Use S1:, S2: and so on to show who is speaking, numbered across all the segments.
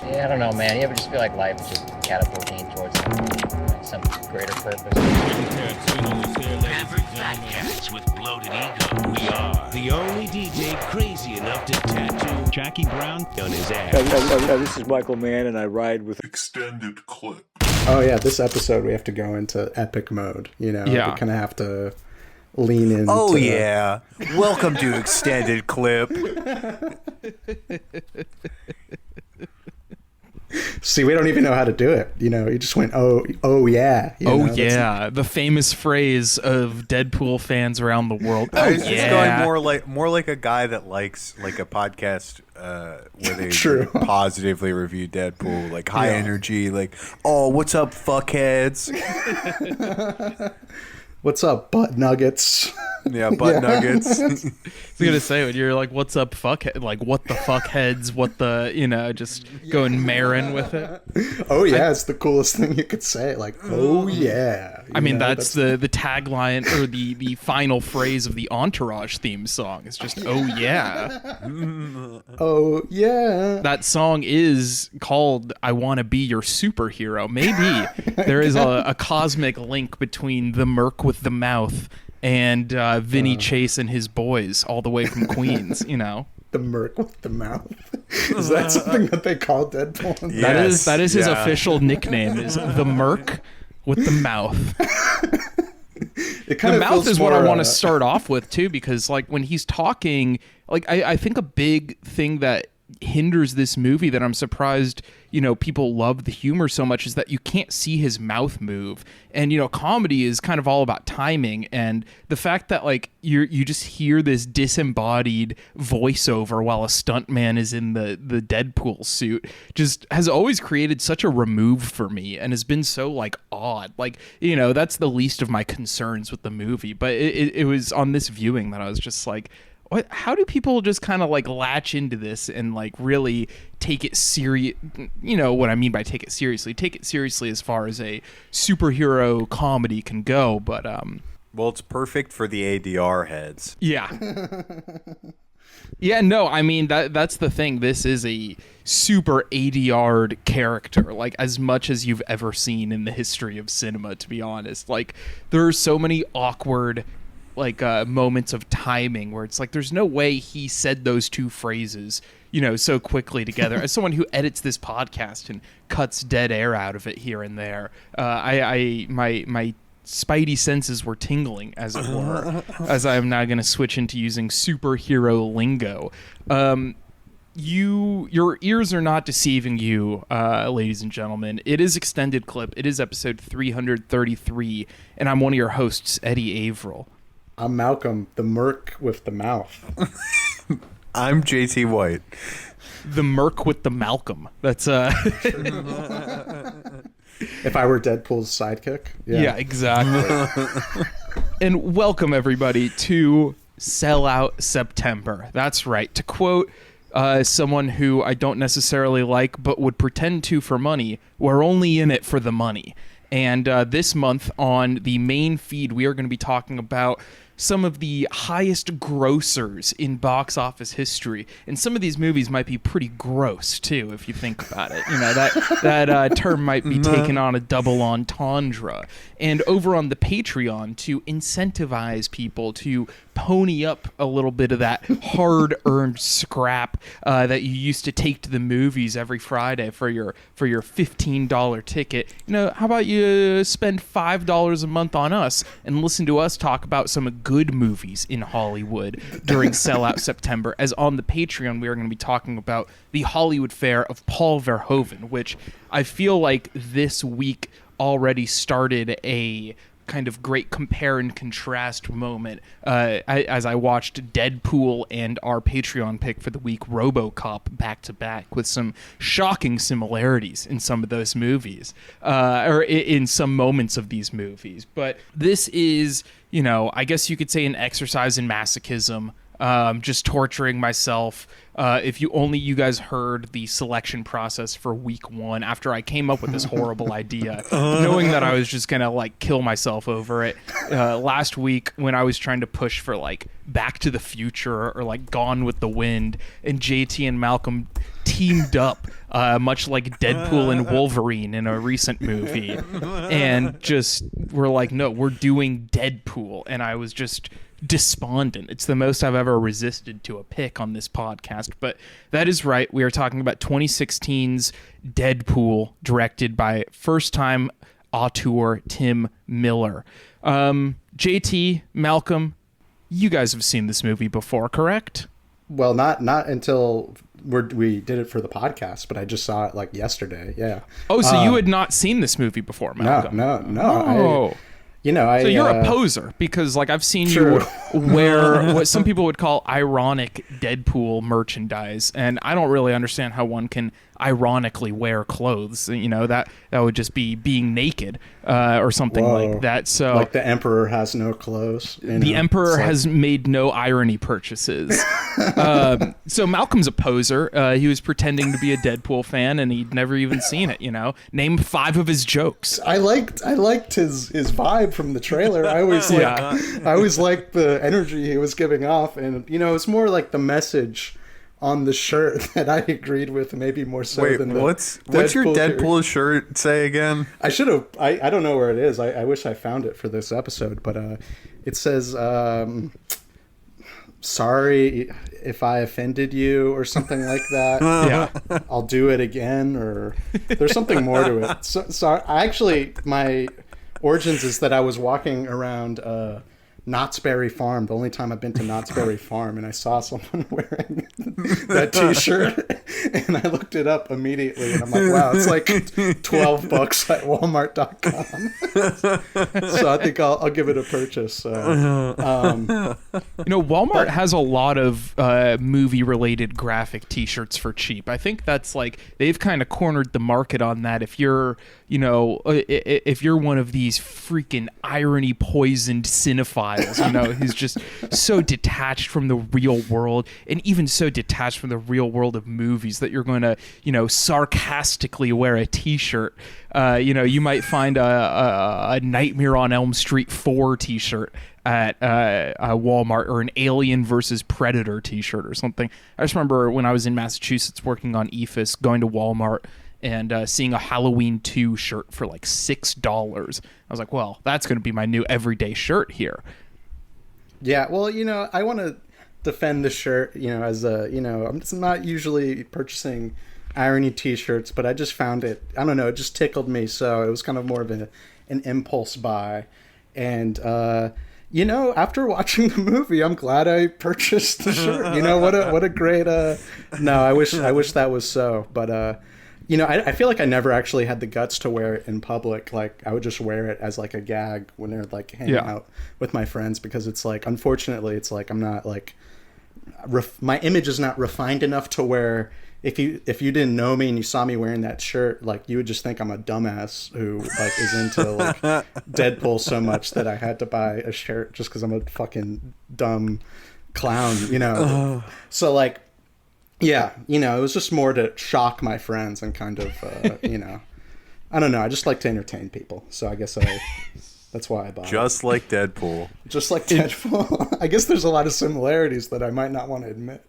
S1: Yeah, I don't know, man. You ever just feel like life is just catapulting towards some greater purpose?
S2: Average fat cats with bloated ego. We are the only DJ crazy enough to tattoo Jackie Brown on his ass.
S3: This is Michael Mann, and I ride with
S4: Extended clip.
S5: Oh yeah, this episode we have to go into epic mode. You know,
S6: Yeah.
S5: we kind of have to lean into.
S3: Oh yeah, welcome to Extended Clip.
S5: See, we don't even know how to do it. You know, you just went, oh yeah. You know,
S6: Yeah, the famous phrase of Deadpool fans around the world.
S3: I was just going more like a guy that likes like a podcast where they
S5: True.
S3: positively review Deadpool, like high energy, like, oh, what's up, fuckheads?
S5: What's up, butt nuggets?
S3: Yeah, butt nuggets.
S6: I was gonna say, when you're like, "What's up, fuckhead?" Like, what the fuckheads? What the, just going Marin with it.
S5: Oh yeah, it's the coolest thing you could say. Like, oh yeah.
S6: I mean, that's the tagline or the final phrase of the Entourage theme song. It's just, oh yeah.
S5: Oh yeah.
S6: That song is called "I Want to Be Your Superhero." Maybe there is a cosmic link between the Merc with the mouth and Vinny Chase and his boys, all the way from Queens.
S5: The Merc with the mouth. Is that something that they call Deadpool?
S3: Yes.
S6: That is his official nickname. Is the Merc with the mouth.
S5: It kind
S6: The
S5: of
S6: mouth
S5: feels
S6: is what I
S5: more,
S6: want to start off with too, because like when he's talking, like I think a big thing that hinders this movie that I'm surprised people love the humor so much is that you can't see his mouth move. And comedy is kind of all about timing, and the fact that like you just hear this disembodied voiceover while a stuntman is in the Deadpool suit just has always created such a remove for me, and has been so like odd. Like that's the least of my concerns with the movie, but it was on this viewing that I was just like, how do people just kind of like latch into this and like really take it serious? You know what I mean by take it seriously. Take it seriously as far as a superhero comedy can go, but
S3: Well, it's perfect for the ADR heads.
S6: yeah. Yeah, no, I mean that's the thing. This is a super ADR'd character, like as much as you've ever seen in the history of cinema, to be honest. Like there are so many awkward like moments of timing where it's like there's no way he said those two phrases so quickly together. As someone who edits this podcast and cuts dead air out of it here and there, my spidey senses were tingling, as it were, as I am now going to switch into using superhero lingo. Your ears are not deceiving you, ladies and gentlemen. It is Extended Clip. It is episode 333, and I'm one of your hosts, Eddie Averill.
S5: I'm Malcolm, the Merc with the mouth.
S3: I'm JT White.
S6: The Merc with the Malcolm. That's
S5: If I were Deadpool's sidekick.
S6: Yeah, exactly. And welcome everybody to Sellout September. That's right. To quote someone who I don't necessarily like but would pretend to for money, we're only in it for the money. And this month on the main feed, we are going to be talking about some of the highest grossers in box office history. And some of these movies might be pretty gross, too, if you think about it. That term might be taken on a double entendre. And over on the Patreon, to incentivize people to pony up a little bit of that hard-earned scrap that you used to take to the movies every Friday for your $15 ticket. How about you spend $5 a month on us and listen to us talk about some good movies in Hollywood during Sellout September, as on the Patreon we are going to be talking about the Hollywood Fair of Paul Verhoeven, which I feel like this week already started a kind of great compare and contrast moment as I watched Deadpool and our Patreon pick for the week, RoboCop, back to back, with some shocking similarities in some of those movies, or in some moments of these movies. But this is, I guess you could say, an exercise in masochism. Just torturing myself. If you guys heard the selection process for week 1 after I came up with this horrible idea, knowing that I was just gonna like kill myself over it. Last week when I was trying to push for like Back to the Future or like Gone with the Wind, and JT and Malcolm teamed up, much like Deadpool and Wolverine in a recent movie, and just were like, no, we're doing Deadpool. And I was just despondent. It's the most I've ever resisted to a pick on this podcast. But that is right. We are talking about 2016's Deadpool, directed by first-time auteur Tim Miller. JT, Malcolm, you guys have seen this movie before, correct?
S5: Well, not until we did it for the podcast, but I just saw it like yesterday. Yeah.
S6: Oh, so you had not seen this movie before, Malcolm?
S5: No.
S6: Oh. So you're a poser, because like I've seen you wear what some people would call ironic Deadpool merchandise, and I don't really understand how one can ironically wear clothes. That would just be being naked or something like that. So
S5: like the Emperor has no clothes.
S6: The Emperor has made no irony purchases. So Malcolm's a poser. He was pretending to be a Deadpool fan, and he'd never even seen it. Name 5 of his jokes.
S5: I liked his vibe from the trailer. I always liked the energy he was giving off, and it's more like the message on the shirt that I agreed with, maybe more so than the
S3: what's your Deadpool shirt say again?
S5: I should have. I don't know where it is. I wish I found it for this episode, but it says sorry if I offended you or something like that.
S6: Yeah,
S5: I'll do it again, or there's something more to it. So I actually, my origins is that I was walking around Knott's Berry Farm, the only time I've been to Knott's Berry Farm, and I saw someone wearing that t-shirt, and I looked it up immediately, and I'm like, wow, it's like $12 at Walmart.com. So I think I'll give it a purchase.
S6: Walmart has a lot of movie-related graphic t-shirts for cheap. I think that's like, they've kind of cornered the market on that. If you're if you're one of these freaking irony poisoned cinephiles, who's just so detached from the real world, and even so detached from the real world of movies that you're going to, sarcastically wear a t-shirt. You might find a Nightmare on Elm Street 4 t-shirt at Walmart, or an Alien versus Predator t-shirt or something. I just remember when I was in Massachusetts working on EFIS, going to Walmart and seeing a Halloween 2 shirt for like $6. I was like, well, that's going to be my new everyday shirt here.
S5: Yeah, well, I want to defend the shirt, as I'm not usually purchasing irony t-shirts, but I just found it, I don't know, it just tickled me, so it was kind of more of an impulse buy. And, after watching the movie, I'm glad I purchased the shirt. What a great, no, I wish that was so, but, I feel like I never actually had the guts to wear it in public. Like, I would just wear it as like a gag when they're like hanging out with my friends, because it's like, unfortunately, it's like I'm not like my image is not refined enough to where if you didn't know me and you saw me wearing that shirt, like you would just think I'm a dumbass who like is into like Deadpool so much that I had to buy a shirt just because I'm a fucking dumb clown, So like. Yeah, it was just more to shock my friends and kind of, I don't know. I just like to entertain people. So I guess that's why I bought it.
S3: Just like Deadpool.
S5: Just like Deadpool. I guess there's a lot of similarities that I might not want to admit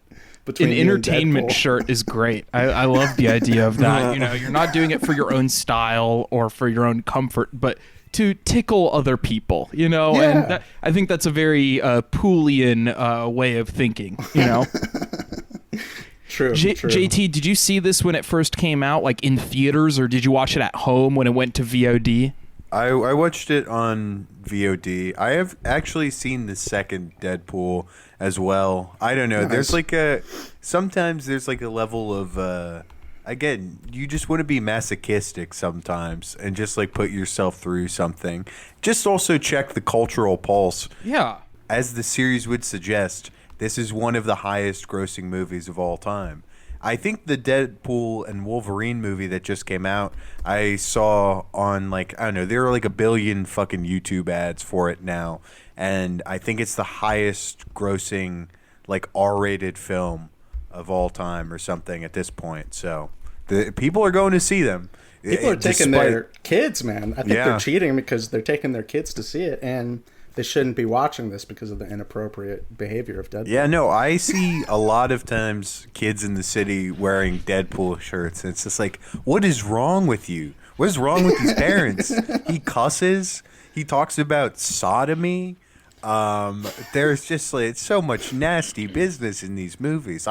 S5: between
S6: an entertainment shirt is great. I love the idea of that. You're not doing it for your own style or for your own comfort, but to tickle other people, and I think that's a very Poolean way of thinking,
S5: True, true.
S6: JT, did you see this when it first came out, like in theaters, or did you watch it at home when it went to VOD?
S3: I watched it on VOD. I have actually seen the second Deadpool as well. I don't know.
S5: Nice.
S3: There's sometimes there's like a level of, again, you just want to be masochistic sometimes and just like put yourself through something. Just also check the cultural pulse.
S6: Yeah.
S3: As the series would suggest, this is one of the highest grossing movies of all time. I think the Deadpool and Wolverine movie that just came out, I saw on there are like 1 billion fucking YouTube ads for it now. And I think it's the highest grossing like R-rated film of all time or something at this point. So the people are going to see them.
S5: People are taking their kids, man. I think they're cheating because they're taking their kids to see it. And they shouldn't be watching this because of the inappropriate behavior of Deadpool.
S3: Yeah, no, I see a lot of times kids in the city wearing Deadpool shirts. And it's just like, what is wrong with you? What is wrong with these parents? He cusses. He talks about sodomy. There's just like so much nasty business in these movies.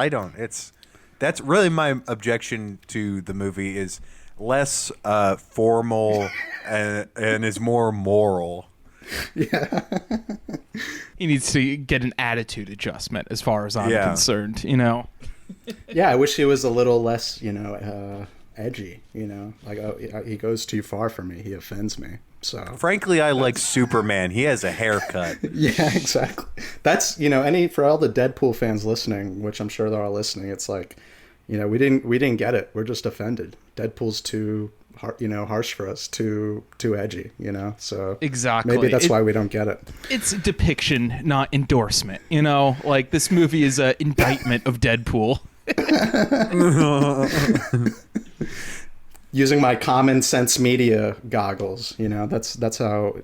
S3: That's really my objection to the movie is less formal and is more moral.
S5: Yeah.
S6: He needs to get an attitude adjustment as far as I'm concerned, you know?
S5: Yeah, I wish he was a little less, edgy, Like, he goes too far for me. He offends me. So
S3: frankly, I like Superman. He has a haircut.
S5: Yeah, exactly. That's, for all the Deadpool fans listening, which I'm sure they're all listening, it's like, we didn't get it. We're just offended. Deadpool's too harsh for us, too edgy, So
S6: exactly.
S5: Maybe that's why we don't get it.
S6: It's depiction, not endorsement. Like this movie is an indictment of Deadpool.
S5: Using my common sense media goggles, that's how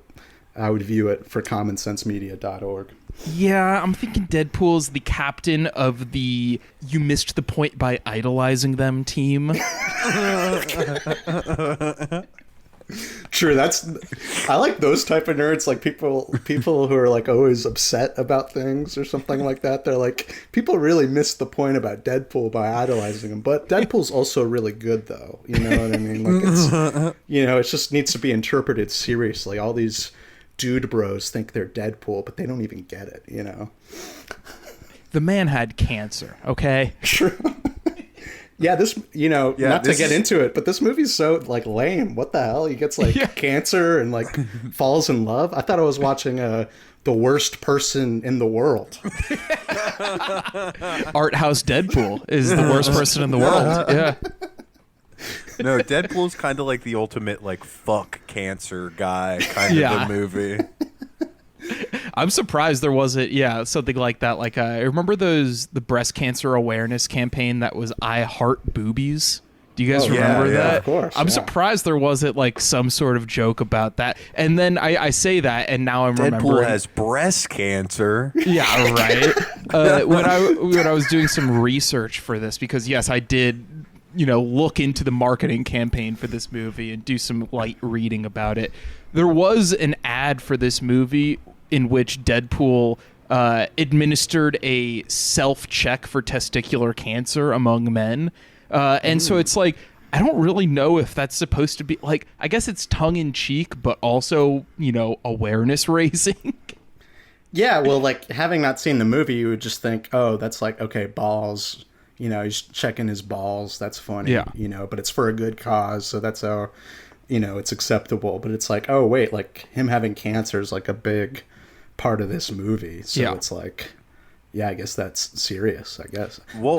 S5: I would view it for commonsensemedia.org.
S6: Yeah, I'm thinking Deadpool's the captain of the "you missed the point by idolizing them" team.
S5: True, I like those type of nerds, like people who are like always upset about things or something like that. They're like, people really missed the point about Deadpool by idolizing him, but Deadpool's also really good though. You know what I mean? Like it just needs to be interpreted seriously. All these dude bros think they're Deadpool, but they don't even get it,
S6: The man had cancer, okay?
S5: True. Yeah, not to get into it, but this movie's so like lame. What the hell? He gets like cancer and like falls in love. I thought I was watching the worst person in the world.
S6: Art House Deadpool is the worst person in the world. Yeah.
S3: No, Deadpool's kind of like the ultimate like fuck cancer guy kind of a movie.
S6: I'm surprised there wasn't, something like that. Like, I remember the breast cancer awareness campaign that was I Heart Boobies. Do you guys remember that?
S5: Of course.
S6: I'm surprised there wasn't like some sort of joke about that. And then I say that, and now I'm remembering.
S3: Deadpool has breast cancer.
S6: Yeah, right. When I was doing some research for this, because yes, I did, look into the marketing campaign for this movie and do some light reading about it. There was an ad for this movie in which Deadpool administered a self-check for testicular cancer among men. And so it's like, I don't really know if that's supposed to be, like, I guess it's tongue-in-cheek, but also, awareness raising.
S5: Yeah, well, like, having not seen the movie, you would just think, oh, that's like, okay, balls, he's checking his balls, that's funny, but it's for a good cause, so that's how, it's acceptable. But it's like, oh, wait, like, him having cancer is, like, a big part of this movie, so it's like, I guess that's serious, I guess.
S3: Well,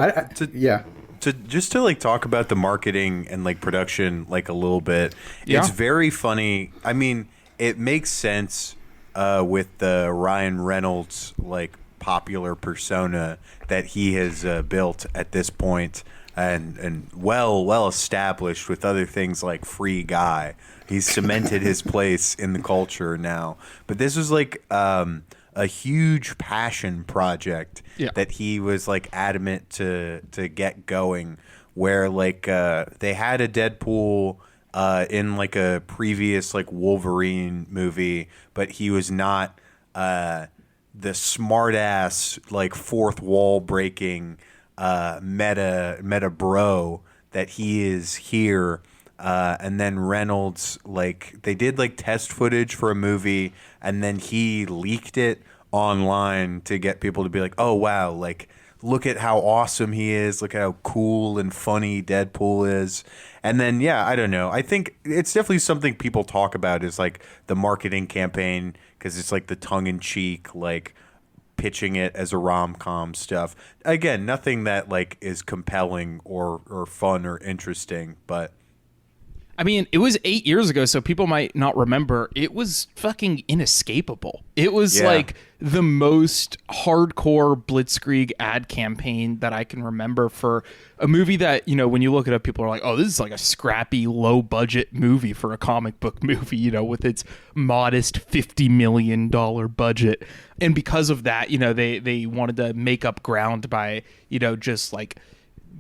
S3: to like talk about the marketing and like production like a little bit, it's very funny. I mean, it makes sense with the Ryan Reynolds like popular persona that he has built at this point, and well established with other things like Free Guy. He's cemented his place in the culture now. But this was like a huge passion project that he was like adamant to get going, where like they had a Deadpool in like a previous like Wolverine movie, but he was not the smart ass like fourth wall breaking meta bro that he is here. And then Reynolds, like, they did like test footage for a movie, and then he leaked it online to get people to be like, oh wow, like, look at how awesome he is, look at how cool and funny Deadpool is. And then I don't know, I think it's definitely something people talk about is like the marketing campaign, because it's like the tongue-in-cheek like pitching it as a rom-com stuff. Again, nothing that like is compelling or fun or interesting, but
S6: I mean, it was 8 years ago, so people might not remember. It was fucking inescapable. It was like the most hardcore blitzkrieg ad campaign that I can remember for a movie that, you know, when you look it up, people are like, oh, this is like a scrappy, low budget movie for a comic book movie, you know, with its modest $50 million budget. And because of that, you know, they wanted to make up ground by, you know, just like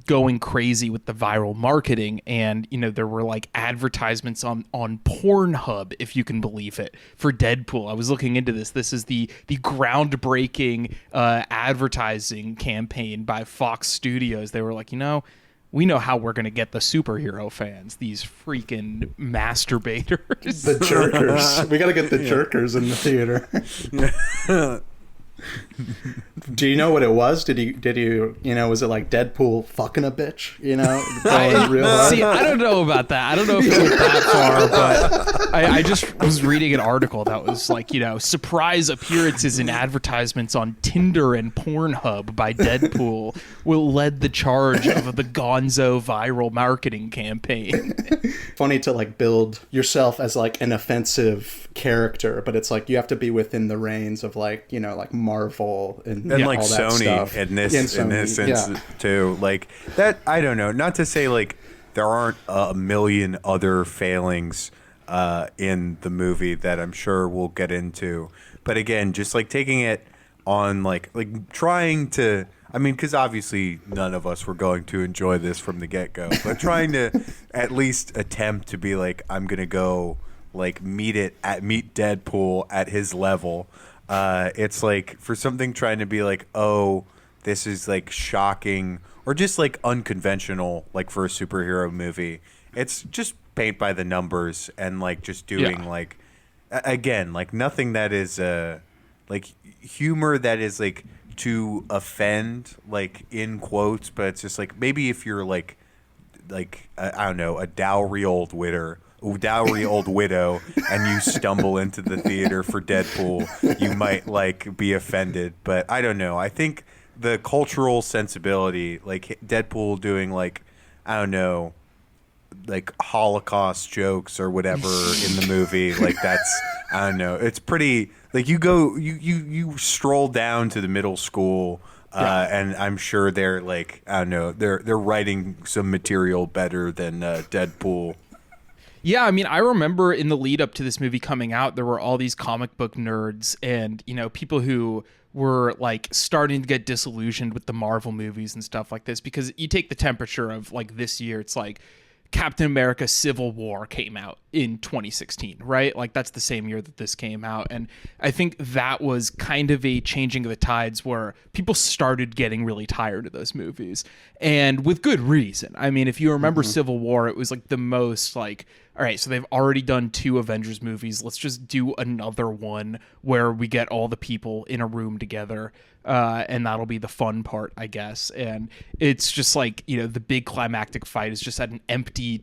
S6: going crazy with the viral marketing. And, you know, there were like advertisements on Pornhub, if you can believe it, for Deadpool. I was looking into this. This is the groundbreaking advertising campaign by Fox Studios. They were like, you know, we know how we're going to get the superhero fans, these freaking masturbators.
S5: The jerkers. We got to get the jerkers in the theater. Do you know what it was? Did you know, was it like Deadpool fucking a bitch? You know, real hard?
S6: See, I don't know about that. I don't know if it went that far, but I just was reading an article that was like, you know, surprise appearances in advertisements on Tinder and Pornhub by Deadpool will lead the charge of the Gonzo viral marketing campaign.
S5: Funny to like build yourself as like an offensive character, but it's like you have to be within the reins of like, you know, like Marvel and
S3: like
S5: all that
S3: Sony
S5: stuff.
S3: in this sense too. Like that, I don't know. Not to say like there aren't a million other failings in the movie that I'm sure we'll get into, but again, just like taking it on like trying to. I mean, because obviously none of us were going to enjoy this from the get-go, but trying to at least attempt to be like, I'm gonna go like meet Deadpool at his level. It's like for something trying to be like, oh, this is like shocking or just like unconventional, like for a superhero movie. It's just paint by the numbers and like just doing like, again, like nothing that is like humor that is like to offend, like in quotes, but it's just like maybe if you're like I don't know, a dowry old widow, and you stumble into the theater for Deadpool, you might like be offended. But I don't know. I think the cultural sensibility, like Deadpool doing like, I don't know, like Holocaust jokes or whatever in the movie, like that's, I don't know, it's pretty like you stroll down to the middle school and I'm sure they're like, I don't know, they're writing some material better than Deadpool.
S6: Yeah, I mean, I remember in the lead up to this movie coming out, there were all these comic book nerds and, you know, people who were like starting to get disillusioned with the Marvel movies and stuff like this, because you take the temperature of like this year, it's like Captain America Civil War came out in 2016, right? Like that's the same year that this came out. And I think that was kind of a changing of the tides where people started getting really tired of those movies, and with good reason. I mean, if you remember Civil War, it was like the most like, all right, so they've already done 2 Avengers movies. Let's just do another one where we get all the people in a room together. And that'll be the fun part, I guess. And it's just like, you know, the big climactic fight is just at an empty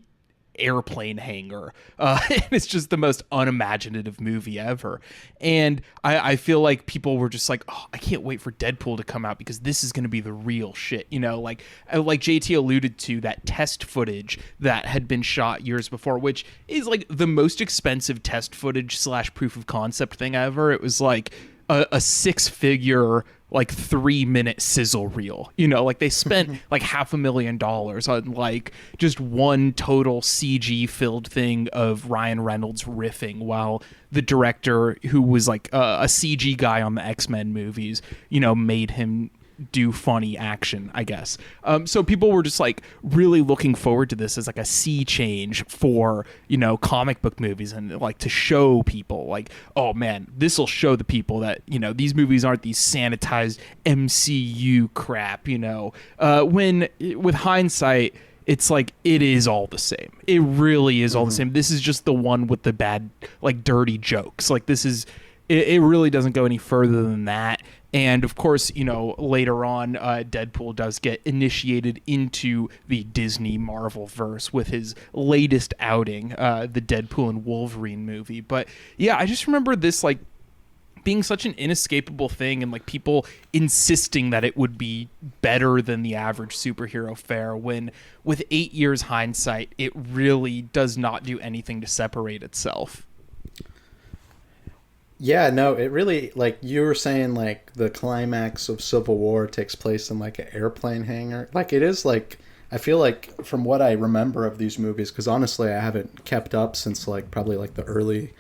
S6: airplane hangar. And it's just the most unimaginative movie ever. And I feel like people were just like, oh, I can't wait for Deadpool to come out because this is going to be the real shit. You know, like JT alluded to, that test footage that had been shot years before, which is like the most expensive test footage / proof of concept thing ever. It was like a 6-figure like 3-minute sizzle reel, you know, like they spent like $500,000 on like just one total CG filled thing of Ryan Reynolds riffing while the director, who was like a CG guy on the X-Men movies, you know, made him do funny action, I guess. So people were just like really looking forward to this as like a sea change for, you know, comic book movies, and like to show people like, oh man, this will show the people that, you know, these movies aren't these sanitized MCU crap, you know, when with hindsight, it's like, it is all the same. It really is all the same. This is just the one with the bad, like dirty jokes. Like this is, it really doesn't go any further than that. And of course, you know, later on, Deadpool does get initiated into the Disney Marvel verse with his latest outing, the Deadpool and Wolverine movie. But yeah, I just remember this like being such an inescapable thing, and like people insisting that it would be better than the average superhero fare, when with 8 years hindsight, it really does not do anything to separate itself.
S5: Yeah, no, it really, like you were saying, like the climax of Civil War takes place in like an airplane hangar. Like it is like, I feel like from what I remember of these movies, because honestly I haven't kept up since like probably like the early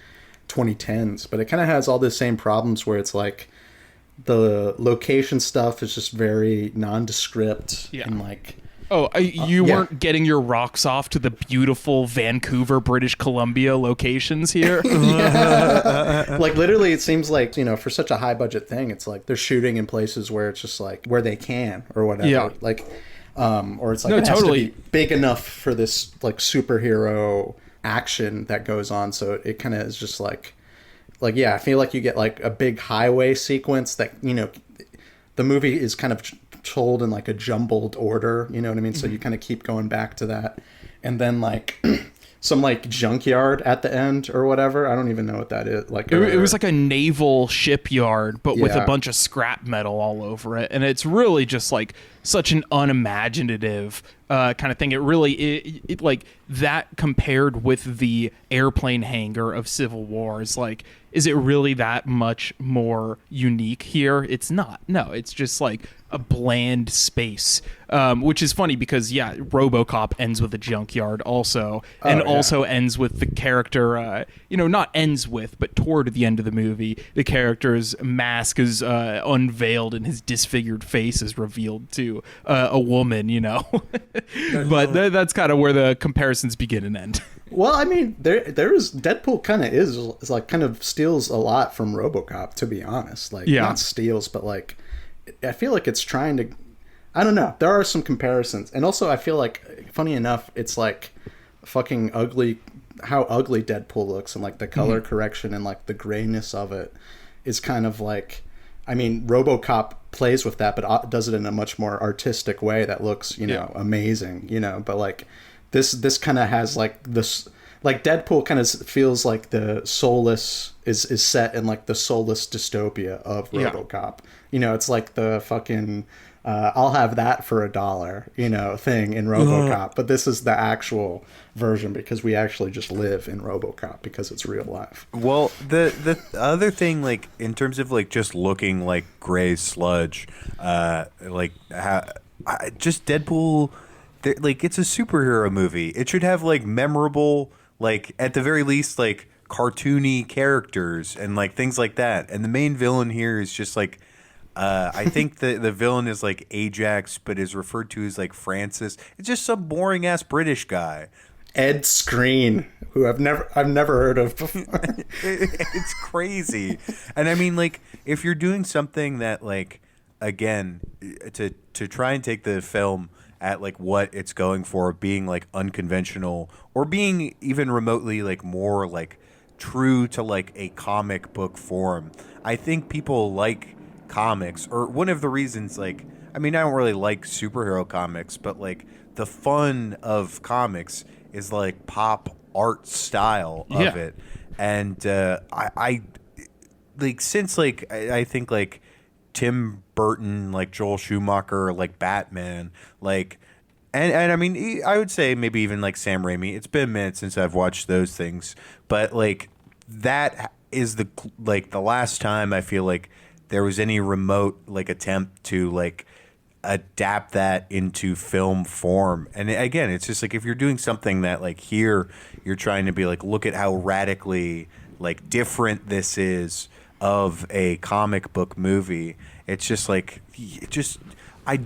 S5: 2010s, but it kind of has all the same problems where it's like the location stuff is just very nondescript and like...
S6: You weren't getting your rocks off to the beautiful Vancouver, British Columbia locations here?
S5: Like, literally, it seems like, you know, for such a high-budget thing, it's like they're shooting in places where it's just, like, where they can or whatever.
S6: Yeah.
S5: Like, or it's like,
S6: No,
S5: it has
S6: totally.
S5: to be big enough for this, like, superhero action that goes on. So it kind of is just like, yeah, I feel like you get, like, a big highway sequence that, you know, the movie is kind of told in like a jumbled order, you know what I mean? So you kind of keep going back to that, and then like some like junkyard at the end or whatever. I don't even know what that is. Like
S6: it was like a naval shipyard, but with a
S5: Yeah.
S6: bunch of scrap metal all over it, and it's really just like such an unimaginative kind of thing. It really it like that compared with the airplane hangar of Civil War is like, is it really that much more unique here? It's not. No, it's just like a bland space, which is funny because RoboCop ends with a junkyard also, and also ends with the character, not ends with, but toward the end of the movie, the character's mask is unveiled and his disfigured face is revealed to a woman, but that's kind of where the comparisons begin and end.
S5: Well, I mean, there is Deadpool is like kind of steals a lot from RoboCop, to be honest. Like, not steals, but like, I feel like it's trying to, I don't know. There are some comparisons, and also I feel like, funny enough, it's like fucking ugly how ugly Deadpool looks, and like the color correction and like the grayness of it is kind of like, I mean, RoboCop plays with that, but does it in a much more artistic way that looks, amazing, but like this kind of has like this, like Deadpool kind of feels like the soulless is set in like the soulless dystopia of RoboCop. It's like the fucking I'll have that for $1, thing in RoboCop, but this is the actual version because we actually just live in RoboCop because it's real life.
S3: Well, the other thing, like in terms of like just looking like gray sludge, just Deadpool, like it's a superhero movie. It should have like memorable, like at the very least, like cartoony characters and like things like that. And the main villain here is just like, I think the villain is like Ajax, but is referred to as like Francis. It's just some boring ass British guy.
S5: Ed Skrein, who I've never heard of before.
S3: It's crazy. And I mean, like, if you're doing something that, like, again, to try and take the film at like what it's going for, being like unconventional or being even remotely like more like true to like a comic book form, I think people like comics, or one of the reasons, like, I mean, I don't really like superhero comics, but like the fun of comics is like pop art style of it. And I like, since like I think like Tim Burton, like Joel Schumacher, like Batman, like, and I mean, I would say maybe even like Sam Raimi. It's been a minute since I've watched those things, but like that is the last time I feel like there was any remote like attempt to like adapt that into film form. And again, it's just like, if you're doing something that like here you're trying to be like, look at how radically like different this is of a comic book movie. It's just like, I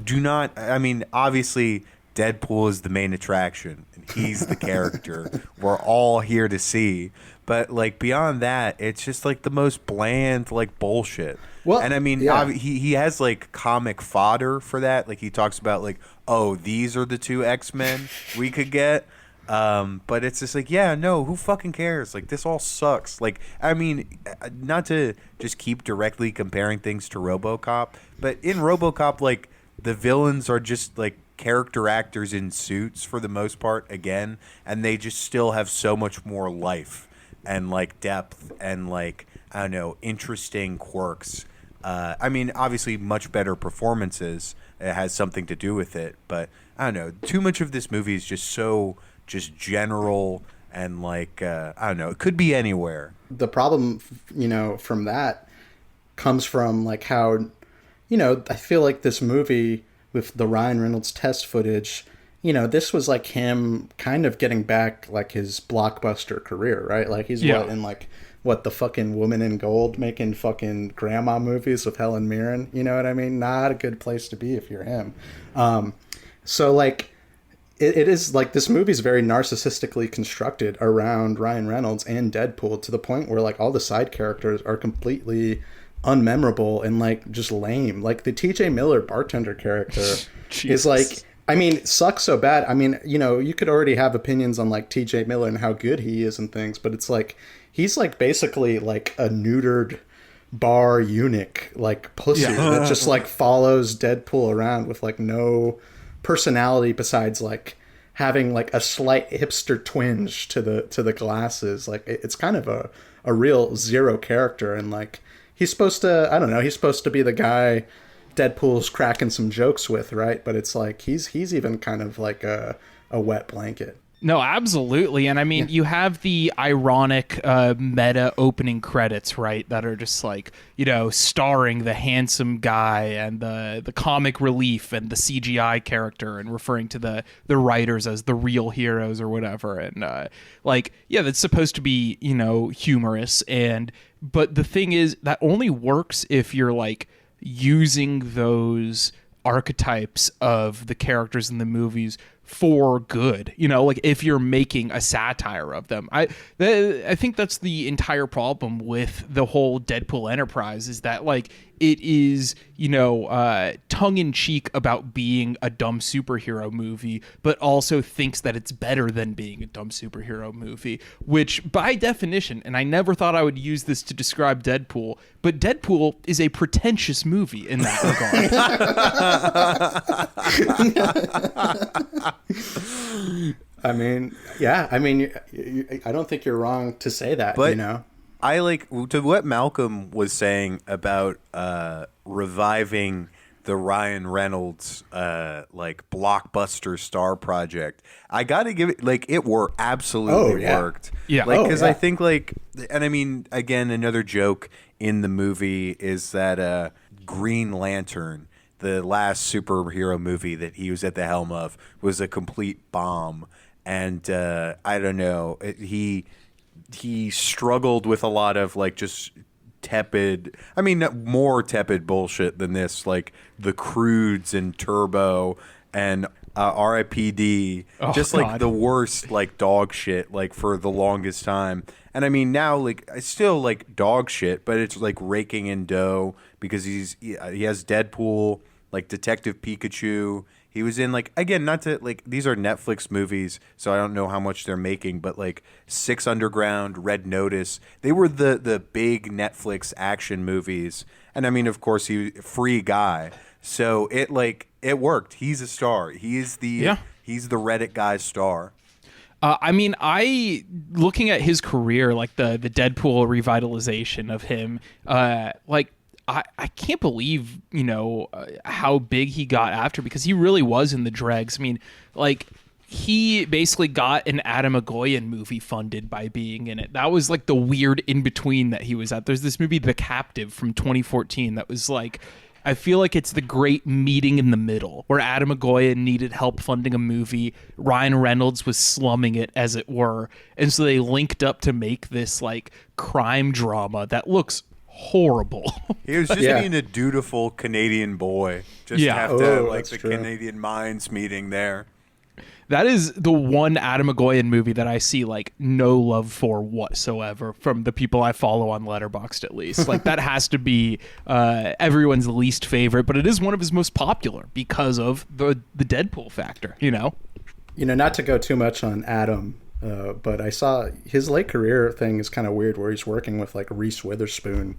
S3: mean, obviously Deadpool is the main attraction and he's the character we're all here to see, but like beyond that, it's just like the most bland like bullshit. Well, and I mean, he has like comic fodder for that. Like he talks about like, oh, these are the two X-Men we could get. But it's just like, yeah, no, who fucking cares? Like, this all sucks. Like, I mean, not to just keep directly comparing things to RoboCop, but in RoboCop, like, the villains are just like character actors in suits for the most part, again, and they just still have so much more life and like depth and like, I don't know, interesting quirks. I mean, obviously much better performances. It has something to do with it, but I don't know. Too much of this movie is just just general and like, I don't know, it could be anywhere.
S5: The problem, from that comes from like how, I feel like this movie with the Ryan Reynolds test footage, this was like him kind of getting back like his blockbuster career, right? Like he's what the fucking Woman in Gold, making fucking grandma movies with Helen Mirren. You know what I mean? Not a good place to be if you're him. So like, it is like this movie is very narcissistically constructed around Ryan Reynolds and Deadpool to the point where like all the side characters are completely unmemorable and like just lame. Like the TJ Miller bartender character is like, I mean, sucks so bad. I mean, you could already have opinions on like TJ Miller and how good he is and things, but it's like he's like basically like a neutered bar eunuch, like pussy that just like follows Deadpool around with like no personality besides like having like a slight hipster twinge to the glasses. Like it's kind of a real zero character, and like he's supposed to be the guy Deadpool's cracking some jokes with, right? But it's like he's even kind of like a wet blanket.
S6: No, absolutely. And I mean, you have the ironic meta opening credits, right, that are just like, starring the handsome guy and the comic relief and the CGI character, and referring to the writers as the real heroes or whatever. And that's supposed to be, humorous. But the thing is, that only works if you're like using those archetypes of the characters in the movies for good, like if you're making a satire of them. I think that's the entire problem with the whole Deadpool enterprise, is that like it is, tongue-in-cheek about being a dumb superhero movie, but also thinks that it's better than being a dumb superhero movie, which by definition, and I never thought I would use this to describe Deadpool, but Deadpool is a pretentious movie in that regard.
S5: I mean, I don't think you're wrong to say that,
S3: But I like to what Malcolm was saying about reviving the Ryan Reynolds like blockbuster star project. I got to give it absolutely worked.
S6: Yeah.
S3: Because I think and I mean, again, another joke in the movie is that Green Lantern, the last superhero movie that he was at the helm of, was a complete bomb. And I don't know, he struggled with a lot of like just tepid, I mean, more tepid bullshit than this, like The Croods and Turbo and R.I.P.D. Like the worst like dog shit like for the longest time. And I mean, now like I still like dog shit, but it's like raking in dough because he has Deadpool, like Detective Pikachu. He was in like, again, not to like, these are Netflix movies, so I don't know how much they're making, but like Six Underground, Red Notice, they were the big Netflix action movies. And I mean, of course, free guy. So it worked. He's a star. He's the Reddit guy's star.
S6: I mean, looking at his career, like the Deadpool revitalization of him, I can't believe, how big he got after, because he really was in the dregs. I mean, like, he basically got an Adam Agoyan movie funded by being in it. That was like the weird in-between that he was at. There's this movie, The Captive, from 2014 that was like, I feel like it's the great meeting in the middle, where Adam Agoyan needed help funding a movie. Ryan Reynolds was slumming it, as it were. And so they linked up to make this like crime drama that looks horrible.
S3: He was just being a dutiful Canadian boy. Just have to like the true. Canadian Minds meeting there.
S6: That is the one Adam Agoyan movie that I see like no love for whatsoever from the people I follow on Letterboxd, at least. Like that has to be everyone's least favorite, but it is one of his most popular because of the Deadpool factor,
S5: Not to go too much on Adam, but I saw his late career thing is kind of weird, where he's working with like Reese Witherspoon.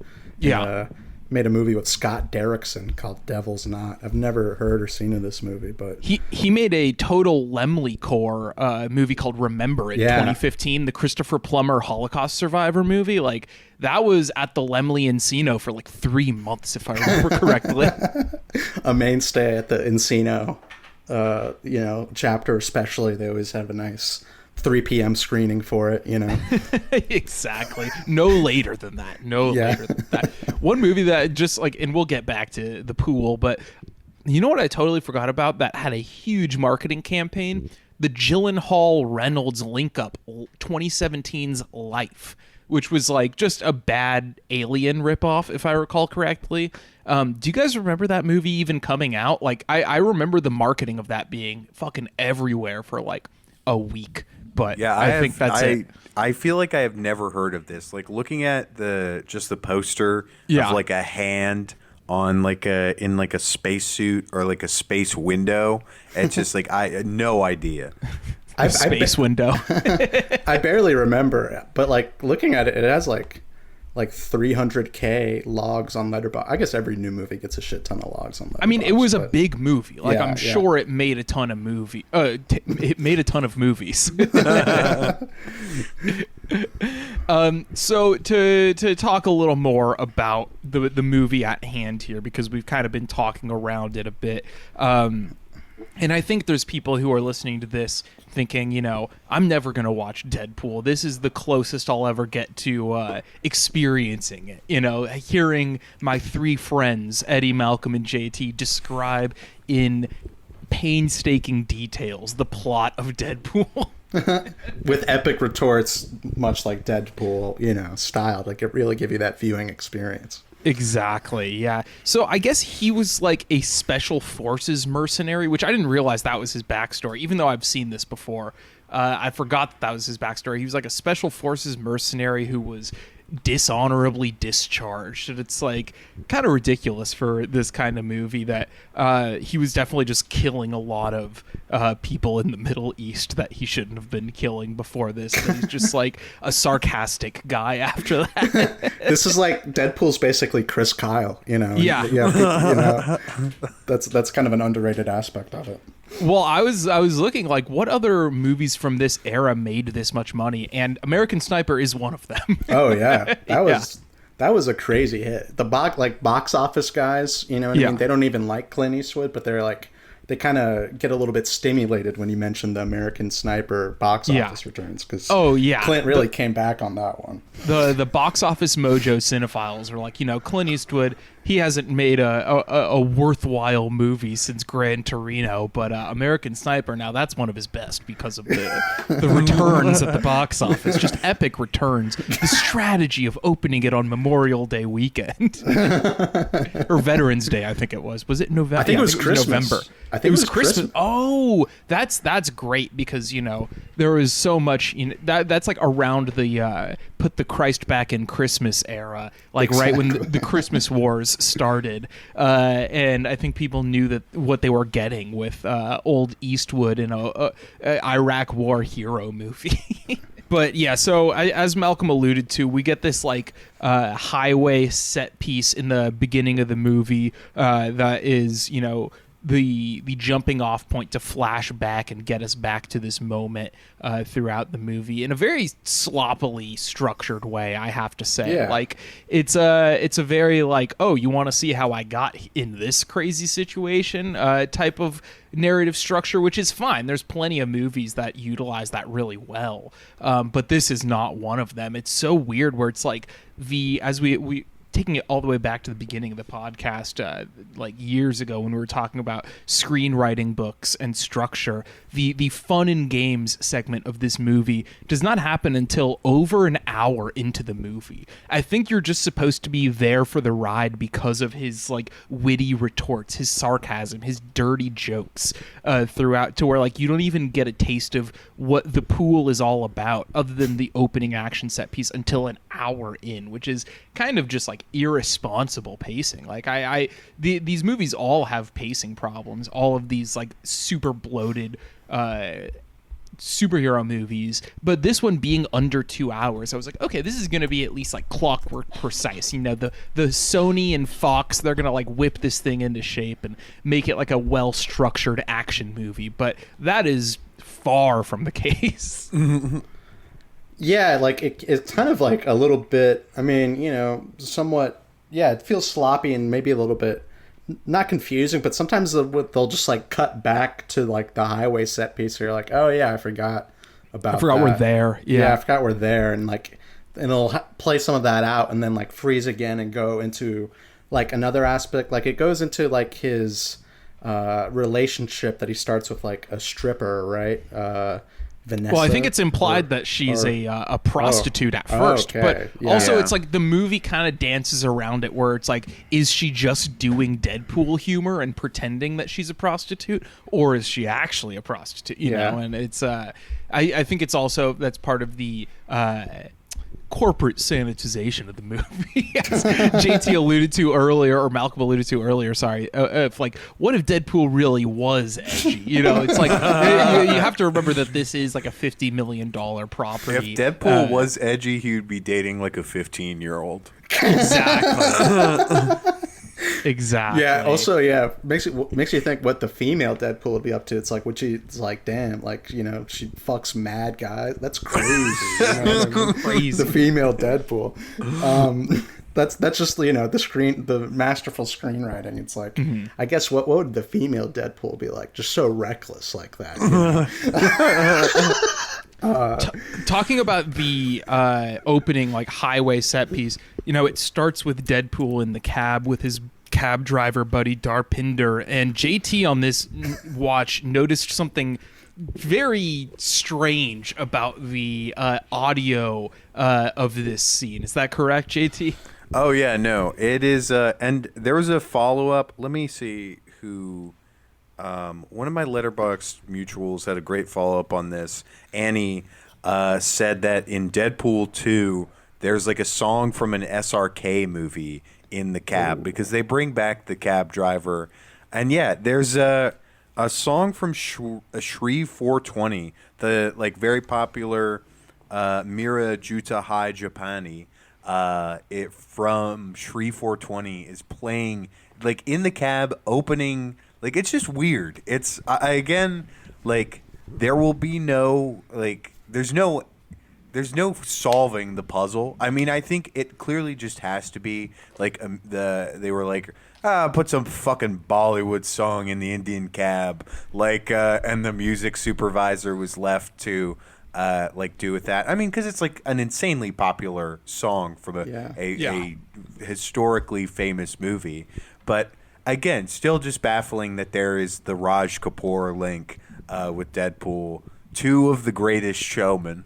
S5: made a movie with Scott Derrickson called Devil's Knot. I've never heard or seen of this movie, but
S6: he made a total Lemley core movie called Remember in 2015, the Christopher Plummer Holocaust survivor movie. Like, that was at the Lemley Encino for like 3 months, if I remember correctly.
S5: A mainstay at the Encino, chapter especially. They always have a nice 3 p.m. screening for it,
S6: Exactly. No later than that. Later than that. One movie that just like, and we'll get back to The Pool, but you know what I totally forgot about that had a huge marketing campaign? The Gyllenhaal Reynolds link up 2017's Life, which was like just a bad Alien ripoff, if I recall correctly. Do you guys remember that movie even coming out? Like, I remember the marketing of that being fucking everywhere for like a week. But
S3: yeah,
S6: I think that's it.
S3: I feel like I have never heard of this. Like, looking at the poster of like a hand on like in like a spacesuit or like a space window, it's just like I had no idea.
S6: Space window.
S5: I barely remember, but like looking at it, it has like 300K logs on Letterboxd. I guess every new movie gets a shit ton of logs on Letterboxd.
S6: I mean, it was a big movie. Like, I'm sure it made a ton of it made a ton of movies. So to talk a little more about the movie at hand here, because we've kind of been talking around it a bit. And I think there's people who are listening to this thinking, I'm never going to watch Deadpool. This is the closest I'll ever get to experiencing it. Hearing my 3 friends, Eddie, Malcolm, and JT, describe in painstaking details the plot of Deadpool.
S5: With epic retorts, much like Deadpool, styled. Like, it really give you that viewing experience.
S6: Exactly, yeah. So I guess he was like a special forces mercenary, which I didn't realize that was his backstory, even though I've seen this before. I forgot that was his backstory. He was like a special forces mercenary who was dishonorably discharged, and it's like kind of ridiculous for this kind of movie that he was definitely just killing a lot of people in the Middle East that he shouldn't have been killing before this. And he's just like a sarcastic guy after that.
S5: This is like Deadpool's basically Chris Kyle,
S6: Yeah.
S5: That's kind of an underrated aspect of it.
S6: Well, I was looking like what other movies from this era made this much money, and American Sniper is one of them.
S5: Oh yeah, that was a crazy hit. The box office guys, what I mean? They don't even like Clint Eastwood, but they're like, they kind of get a little bit stimulated when you mention the American Sniper box office returns, because Clint really came back on that one.
S6: The box office mojo cinephiles are like, Clint Eastwood, he hasn't made a worthwhile movie since Gran Torino, but American Sniper, now that's one of his best because of the returns at the box office. Just epic returns. The strategy of opening it on Memorial Day weekend. Or Veterans Day, I think it was. Was it November?
S5: I think it was Christmas.
S6: November.
S5: I think it was Christmas.
S6: Oh, that's great, because there was so much. That's like around the put the Christ back in Christmas era, like right when the Christmas wars started, and I think people knew that what they were getting with old Eastwood in a Iraq War hero movie. But yeah, so as Malcolm alluded to, we get this like highway set piece in the beginning of the movie that is, the jumping off point to flash back and get us back to this moment throughout the movie in a very sloppily structured way, I have to say.
S5: Yeah.
S6: Like, it's a very like, oh, you want to see how I got in this crazy situation type of narrative structure, which is fine. There's plenty of movies that utilize that really well, but this is not one of them. It's so weird where it's like as we taking it all the way back to the beginning of the podcast, like years ago when we were talking about screenwriting books and structure, the fun and games segment of this movie does not happen until over an hour into the movie. I think you're just supposed to be there for the ride because of his like witty retorts, his sarcasm, his dirty jokes throughout, to where like you don't even get a taste of what The Pool is all about other than the opening action set piece until an hour in, which is kind of just like irresponsible pacing. Like these movies all have pacing problems. All of these like super bloated superhero movies, but this one being under 2 hours, I was like, okay, this is going to be at least like clockwork precise. You know, the Sony and Fox, they're going to like whip this thing into shape and make it like a well-structured action movie, but that is far from the case.
S5: Yeah, like it's kind of like a little bit, I mean, you know, somewhat, yeah, it feels sloppy and maybe a little bit not confusing, but sometimes they'll just like cut back to like the highway set piece where you're like, oh yeah, I forgot
S6: we're there.
S5: Yeah, I forgot we're there, and like, and it'll play some of that out and then like freeze again and go into like another aspect. Like it goes into like his relationship that he starts with like a stripper, right? Vanessa.
S6: Well, I think it's implied that she's a prostitute at first,
S5: okay.
S6: but also it's like the movie kind of dances around it where it's like, is she just doing Deadpool humor and pretending that she's a prostitute, or is she actually a prostitute? You know, and it's I think it's also that's part of the corporate sanitization of the movie, as JT alluded to earlier, or Malcolm alluded to earlier. Sorry, if like, what if Deadpool really was edgy? You know, it's like you have to remember that this is like a $50 million property.
S3: If Deadpool was edgy, he would be dating like a 15-year-old.
S6: Exactly. Exactly.
S5: Yeah. Also, makes you think what the female Deadpool would be up to. It's like, it's like, damn, like, you know, she fucks mad guys. That's crazy. You know?
S6: Crazy.
S5: The female Deadpool. That's just, you know, the masterful screenwriting. It's like, I guess what would the female Deadpool be like? Just so reckless like that. You know?
S6: Talking about the opening like highway set piece, you know, it starts with Deadpool in the cab with his cab driver buddy Darpinder, and JT on this watch noticed something very strange about the audio of this scene. Is that correct, JT?
S3: Oh yeah, no, it is. And there was a follow-up. Let me see who. One of my Letterboxd mutuals had a great follow-up on this. Annie said that in Deadpool 2, there's like a song from an SRK movie in the cab because they bring back the cab driver. And yeah, there's a song from Shri 420, the like very popular Mira Juta Hai Japani. It from Shri 420 is playing like in the cab opening. Like, it's just weird. It's, again, like, there will be no, like, there's no solving the puzzle. I mean, I think it clearly just has to be, like, they were like, put some fucking Bollywood song in the Indian cab. Like, and the music supervisor was left to, like, do with that. I mean, because it's, like, an insanely popular song from a historically famous movie. But again, still just baffling that there is the Raj Kapoor link with Deadpool, two of the greatest showmen.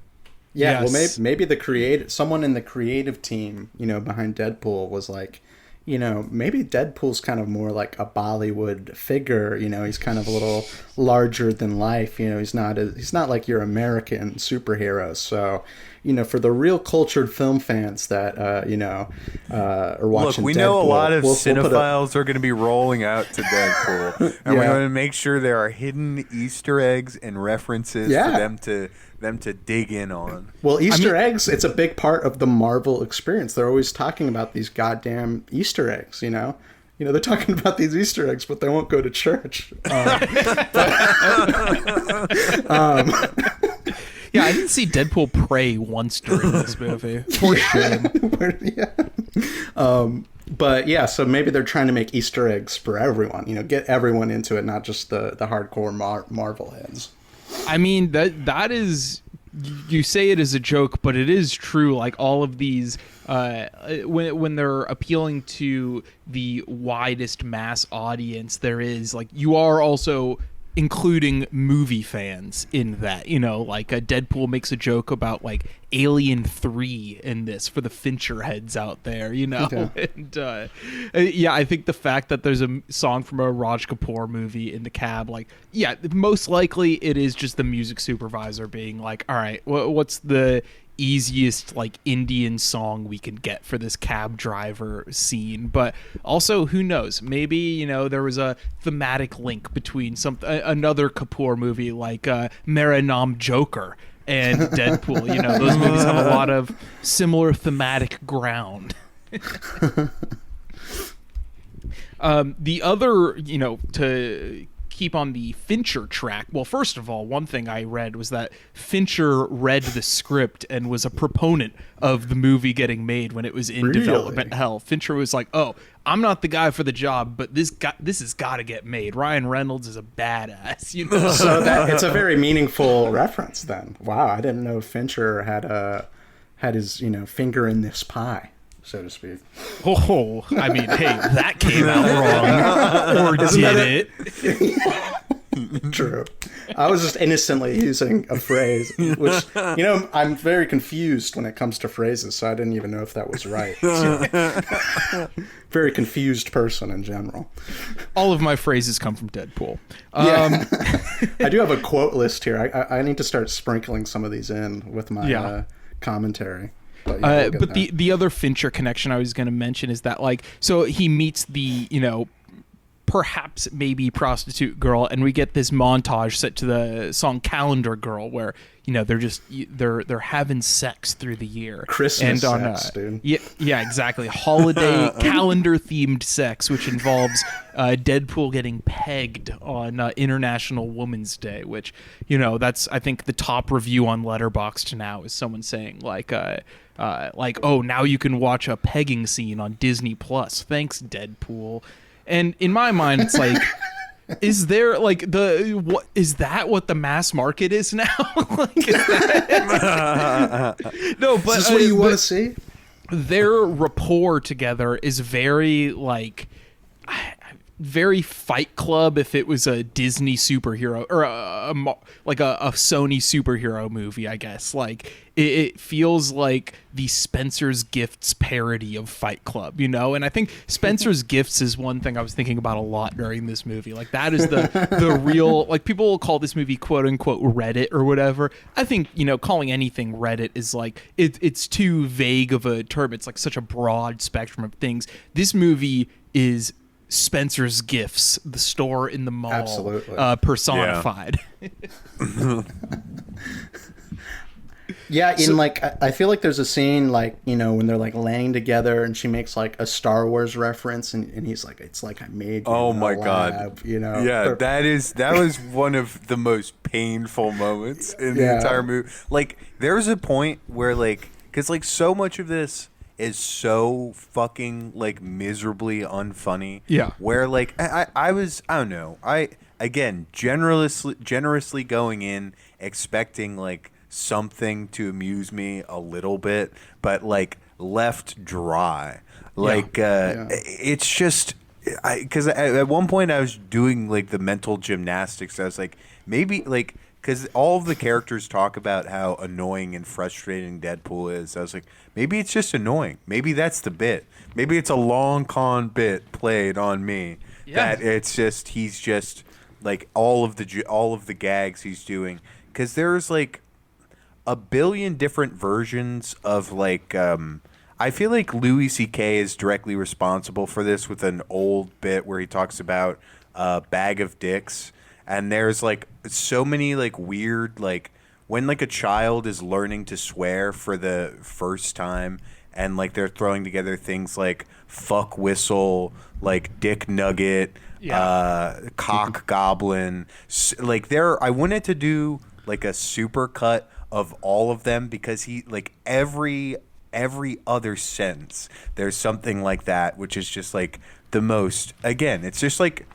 S5: Yeah, yes. Well, maybe someone in the creative team, you know, behind Deadpool was like, you know, maybe Deadpool's kind of more like a Bollywood figure. You know, he's kind of a little larger than life. You know, he's not like your American superhero. So, you know, for the real cultured film fans that you know are watching.
S3: Look, we
S5: Deadpool,
S3: know a lot of cinephiles are going to be rolling out to Deadpool, and we're going to make sure there are hidden Easter eggs and references for them to dig in on.
S5: Well, Easter eggs, it's a big part of the Marvel experience. They're always talking about these goddamn Easter eggs, you know? You know, they're talking about these Easter eggs, but they won't go to church.
S6: Yeah, I didn't see Deadpool pray once during this movie. For shame.
S5: But yeah, so maybe they're trying to make Easter eggs for everyone, you know, get everyone into it, not just the hardcore Marvel heads.
S6: I mean, that is, you say it as a joke, but it is true. Like all of these, when they're appealing to the widest mass audience, there is like, you are also including movie fans in that, you know, like Deadpool makes a joke about like Alien 3 in this for the Fincher heads out there, you know. Okay. And yeah, I think the fact that there's a song from a Raj Kapoor movie in the cab, like, yeah, most likely it is just the music supervisor being like, all right, what's the easiest like Indian song we could get for this cab driver scene. But also, who knows, maybe, you know, there was a thematic link between another Kapoor movie like Mera Naam Joker and Deadpool. You know, those movies have a lot of similar thematic ground. The other, you know, to keep on the Fincher track, well, first of all, one thing I read was that Fincher read the script and was a proponent of the movie getting made when it was in development hell. Fincher was like, oh, I'm not the guy for the job, but this has got to get made. Ryan Reynolds is a badass, you know.
S5: So it's a very meaningful reference then. Wow, I didn't know Fincher had his, you know, finger in this pie, so to speak.
S6: Oh, I mean, hey, that came out wrong. Or did it?
S5: True. I was just innocently using a phrase, which, you know, I'm very confused when it comes to phrases, so I didn't even know if that was right. Very confused person in general.
S6: All of my phrases come from Deadpool.
S5: Yeah. I do have a quote list here. I need to start sprinkling some of these in with my commentary. But, yeah,
S6: but the other Fincher connection I was going to mention is that, like, so he meets the, you know, perhaps maybe prostitute girl, and we get this montage set to the song Calendar Girl, where, you know, they're having sex through the year.
S5: Christmas sex, dude.
S6: Yeah, exactly. Holiday calendar themed sex, which involves Deadpool getting pegged on International Women's Day, which, you know, that's, I think, the top review on Letterboxd now is someone saying like, oh, now you can watch a pegging scene on Disney Plus. Thanks, Deadpool. And in my mind, it's like, is there like is that what the mass market is now? Like, no, but
S5: is this what you want to see?
S6: Their rapport together is very like very Fight Club if it was a Disney superhero or a Sony superhero movie, I guess. Like it feels like the Spencer's Gifts parody of Fight Club, you know? And I think Spencer's Gifts is one thing I was thinking about a lot during this movie. Like that is the real, like, people will call this movie quote unquote Reddit or whatever. I think, you know, calling anything Reddit is like it's too vague of a term. It's like such a broad spectrum of things. This movie is Spencer's Gifts, the store in the mall.
S5: Absolutely.
S6: Personified.
S5: Yeah, I feel like there's a scene, like, you know, when they're like laying together and she makes like a Star Wars reference and he's like, it's like I made you
S3: oh
S5: in
S3: my
S5: a
S3: god
S5: lab, you know.
S3: Yeah, that was one of the most painful moments in the entire movie. Like, there's a point where, like, because like so much of this is so fucking like miserably unfunny.
S6: Yeah.
S3: Where like I don't know. I again generously going in expecting like something to amuse me a little bit, but like left dry. Like it's just because at one point I was doing like the mental gymnastics. I was like, maybe like, because all of the characters talk about how annoying and frustrating Deadpool is. I was like, maybe it's just annoying. Maybe that's the bit. Maybe it's a long con bit played on me. Yeah. That it's just he's just like all of the gags he's doing. Because there's like a billion different versions of like I feel like Louis C.K. is directly responsible for this with an old bit where he talks about a bag of dicks. And there's like so many like weird, like when like a child is learning to swear for the first time and like they're throwing together things like fuck whistle, like dick nugget, cock goblin. Like I wanted to do like a super cut of all of them because he like every other sentence there's something like that, which is just like the most, again, it's just like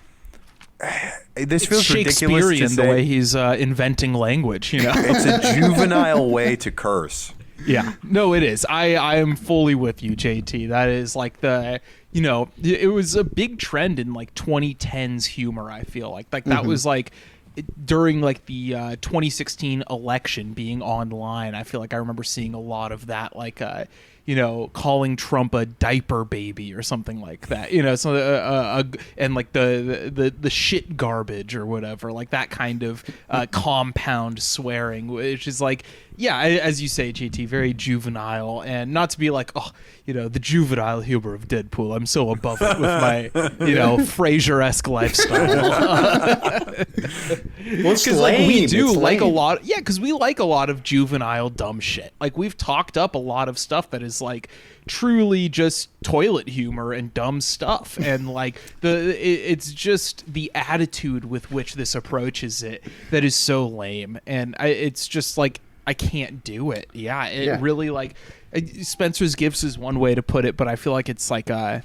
S3: this feels ridiculous to say.
S6: The way he's inventing language, you know.
S3: It's a juvenile way to curse.
S6: Yeah, no, it is. I am fully with you, JT. That is like the, you know, it was a big trend in like 2010s humor. I feel like that was like during like the 2016 election being online. I feel like I remember seeing a lot of that, like you know, calling Trump a diaper baby or something like that, you know, so and like the shit garbage or whatever, like that kind of compound swearing, which is like, yeah, as you say, JT, very juvenile, and not to be like, oh, the juvenile humor of Deadpool. I'm so above it with my, Frasier-esque lifestyle.
S5: Well, it's
S6: Because like we do like a
S5: lame.
S6: lot, because we like a lot of juvenile dumb shit. Like we've talked up a lot of stuff that is like truly just toilet humor and dumb stuff, and like it's just the attitude with which this approaches it that is so lame, and it's just like I can't do it. Yeah, it really like Spencer's Gifts is one way to put it, but I feel like it's like I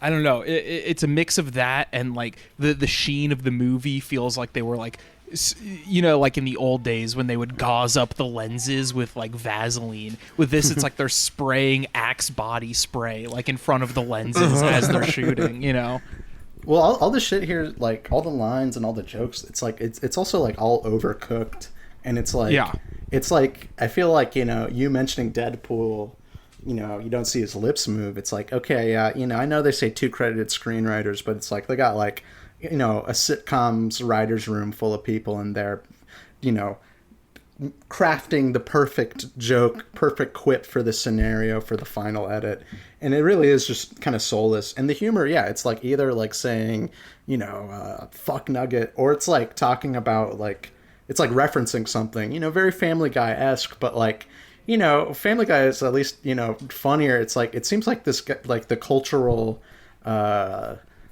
S6: don't know. It's a mix of that and like the sheen of the movie feels like they were like, like in the old days when they would gauze up the lenses with like Vaseline. With this, it's like they're spraying Axe body spray like in front of the lenses as they're shooting.
S5: Well, all the shit here, like all the lines and all the jokes, it's like it's also like all overcooked, and it's like it's like I feel like you mentioning Deadpool. You don't see his lips move. It's like, okay, I know they say 2 credited screenwriters, but it's like they got like, a sitcom's writer's room full of people and they're, crafting the perfect joke, perfect quip for the scenario for the final edit. And it really is just kind of soulless. And the humor, it's like either like saying, fuck nugget, or it's like talking about like, it's like referencing something, very Family Guy-esque, but like, Family Guy is at least, funnier. It's like, it seems like this, like the cultural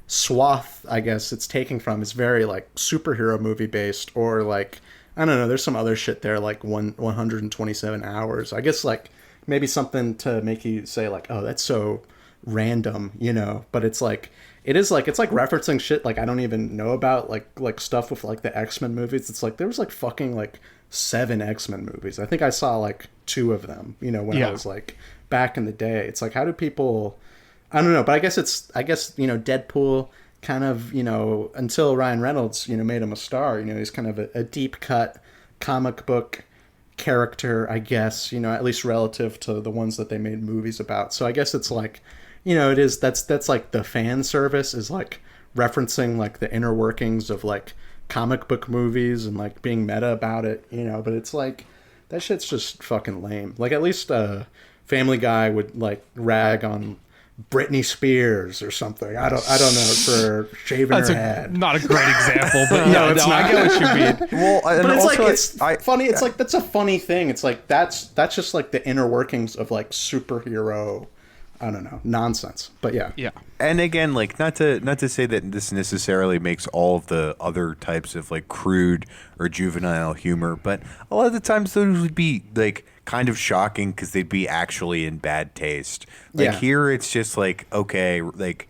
S5: swath, I guess, it's taking from is very like superhero movie based, or like, I don't know, there's some other shit there, like 127 hours. I guess like maybe something to make you say like, oh, that's so random, but it's like, it's like referencing shit like I don't even know about, like stuff with like the X-Men movies. It's like there was like fucking like 7 X-Men movies. I think I saw like 2 of them, when I was like back in the day. It's like, how do people, I don't know, but I guess Deadpool kind of, until Ryan Reynolds, made him a star, he's kind of a deep cut comic book character, I guess, at least relative to the ones that they made movies about. So I guess it's like, that's like the fan service is like referencing like the inner workings of like comic book movies and like being meta about it, but it's like that shit's just fucking lame. Like at least Family Guy would like rag on Britney Spears or something. I don't know, for shaving her head.
S6: Not a great example, but no, I get what you mean.
S3: Well,
S5: but it's like it's funny. It's like that's a funny thing. It's like that's just like the inner workings of like superhero, I don't know, nonsense. But yeah.
S3: And again, like not to say that this necessarily makes all of the other types of like crude or juvenile humor, but a lot of the times those would be like kind of shocking because they'd be actually in bad taste. Like here, it's just like, okay, like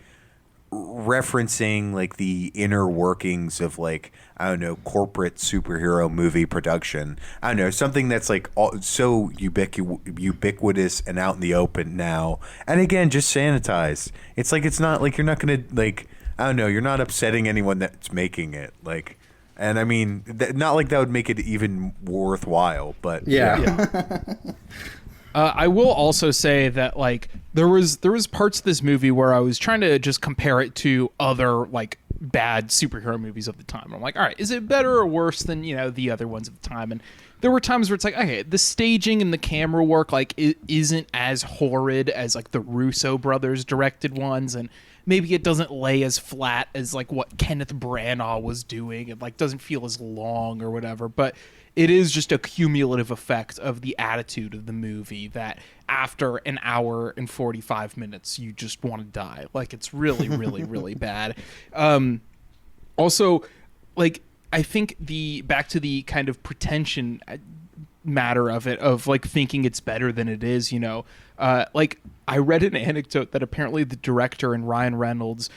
S3: referencing like the inner workings of like, I don't know, corporate superhero movie production. I don't know, something that's like so ubiquitous and out in the open now. And again, just sanitized. It's like, it's not like you're not going to like, I don't know, you're not upsetting anyone that's making it. Like, and I mean, not like that would make it even worthwhile, but
S6: I will also say that like there was parts of this movie where I was trying to just compare it to other like bad superhero movies of the time. I'm like, all right, is it better or worse than the other ones of the time? And there were times where it's like, okay, the staging and the camera work like it isn't as horrid as like the Russo brothers directed ones, and maybe it doesn't lay as flat as like what Kenneth Branagh was doing. It like doesn't feel as long or whatever, but it is just a cumulative effect of the attitude of the movie that after an hour and 45 minutes, you just want to die. Like it's really, really, really bad. Also, like, I think back to the kind of pretension matter of it, of like thinking it's better than it is, like I read an anecdote that apparently the director and Ryan Reynolds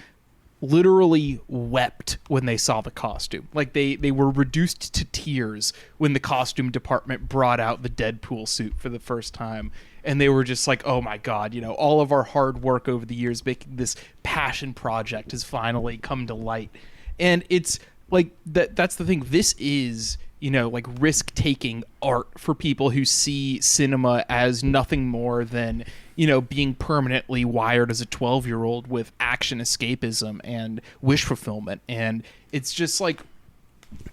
S6: literally wept when they saw the costume. Like they were reduced to tears when the costume department brought out the Deadpool suit for the first time. And they were just like, oh my God, all of our hard work over the years making this passion project has finally come to light. And it's like, that's the thing. This is, like risk-taking art for people who see cinema as nothing more than, being permanently wired as a 12-year-old with action escapism and wish fulfillment. And it's just like,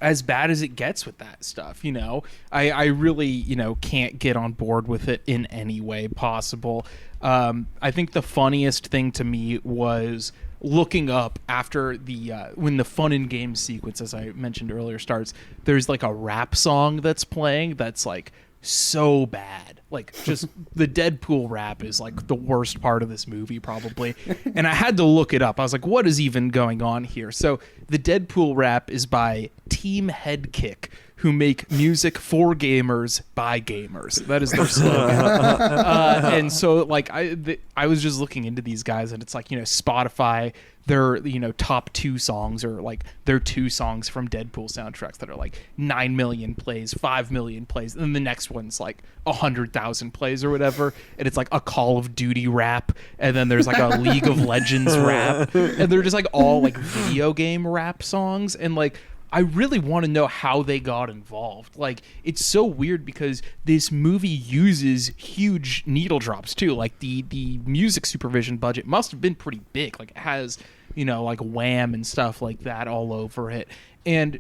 S6: as bad as it gets with that stuff, you know. I really, you know, can't get on board with it in any way possible. I think the funniest thing to me was looking up after the when the fun and game sequence, as I mentioned earlier, starts. There's like a rap song that's playing that's like so bad. Like, just the Deadpool rap is like the worst part of this movie probably. And I had to look it up. I was like, what is even going on here? So the Deadpool rap is by Team Headkick, who make music for gamers by gamers. That is their slogan. And so like I was just looking into these guys, and it's like, you know, Spotify, their, you know, top 2 songs are like their 2 songs from Deadpool soundtracks that are like 9 million plays, 5 million plays, and then the next one's like 100,000 plays or whatever, and it's like a Call of Duty rap, and then there's like a League of Legends rap, and they're just like all like video game rap songs. And like, I really want to know how they got involved. Like, it's so weird because this movie uses huge needle drops too. Like the music supervision budget must have been pretty big. Like, it has, you know, like Wham and stuff like that all over it. And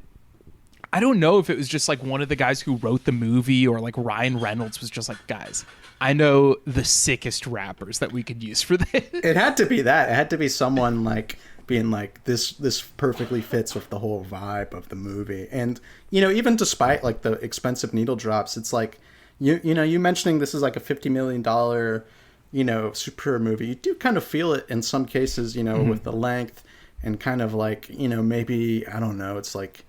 S6: I don't know if it was just like one of the guys who wrote the movie, or like Ryan Reynolds was just like, guys, I know the sickest rappers that we could use for this.
S5: It had to be that. It had to be someone like being like, this perfectly fits with the whole vibe of the movie. And, you know, even despite like the expensive needle drops, it's like, you know, you mentioning this is like a $50 million, you know, superhero movie, you do kind of feel it in some cases, you know, with the length and kind of like, you know, maybe, I don't know, it's like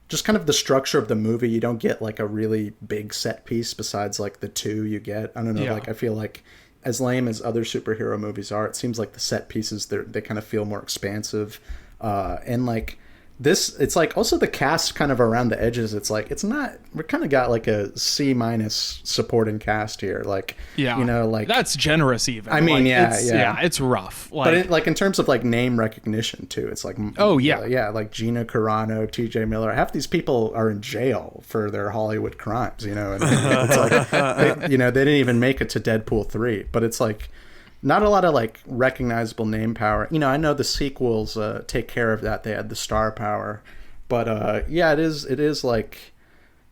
S5: just kind of the structure of the movie. You don't get like a really big set piece besides like the 2 you get. I don't know, like I feel like as lame as other superhero movies are, it seems like the set pieces, they kind of feel more expansive. And like this, it's like also the cast kind of around the edges. It's like, it's not, we kind of got like a C- supporting cast here. Like,
S6: yeah,
S5: you know, like
S6: that's generous even.
S5: I mean,
S6: like,
S5: yeah,
S6: it's rough. Like,
S5: but like in terms of like name recognition too, it's like,
S6: oh yeah,
S5: yeah, like Gina Carano, T.J. Miller. Half these people are in jail for their Hollywood crimes, you know. And it's like, you know, they didn't even make it to Deadpool 3, but it's like not a lot of like recognizable name power. You know, I know the sequels take care of that. They had the star power, but yeah, it is like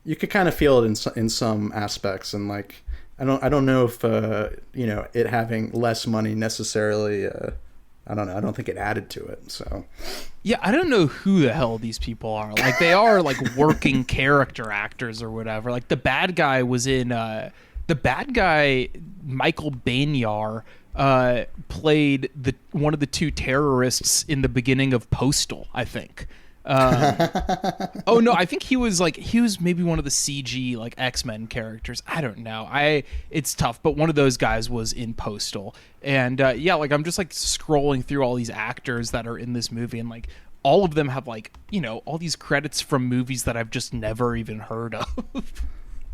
S5: you could kind of feel it in some aspects, and like I don't know if you know, it having less money necessarily. I don't know. I don't think it added to it. So
S6: yeah, I don't know who the hell these people are. Like, they are like working character actors or whatever. Like, the bad guy was in Michael Banyar played one of the 2 terrorists in the beginning of Postal, I think. Oh no, I think he was maybe one of the CG like X-Men characters. I don't know. It's tough, but one of those guys was in Postal. And yeah, like I'm just like scrolling through all these actors that are in this movie, and like all of them have like, you know, all these credits from movies that I've just never even heard of.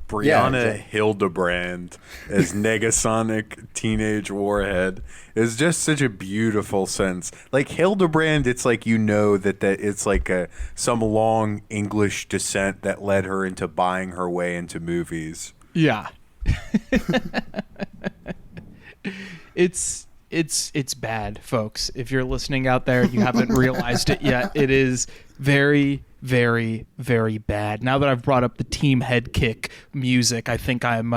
S3: Brianna Hildebrand as Negasonic Teenage Warhead is just such a beautiful sense. Like Hildebrand, it's like, you know, that it's like some long English descent that led her into buying her way into movies.
S6: Yeah. It's bad, folks. If you're listening out there, you haven't realized it yet. It is very, very, very bad. Now that I've brought up the Team Headkick music, I think I'm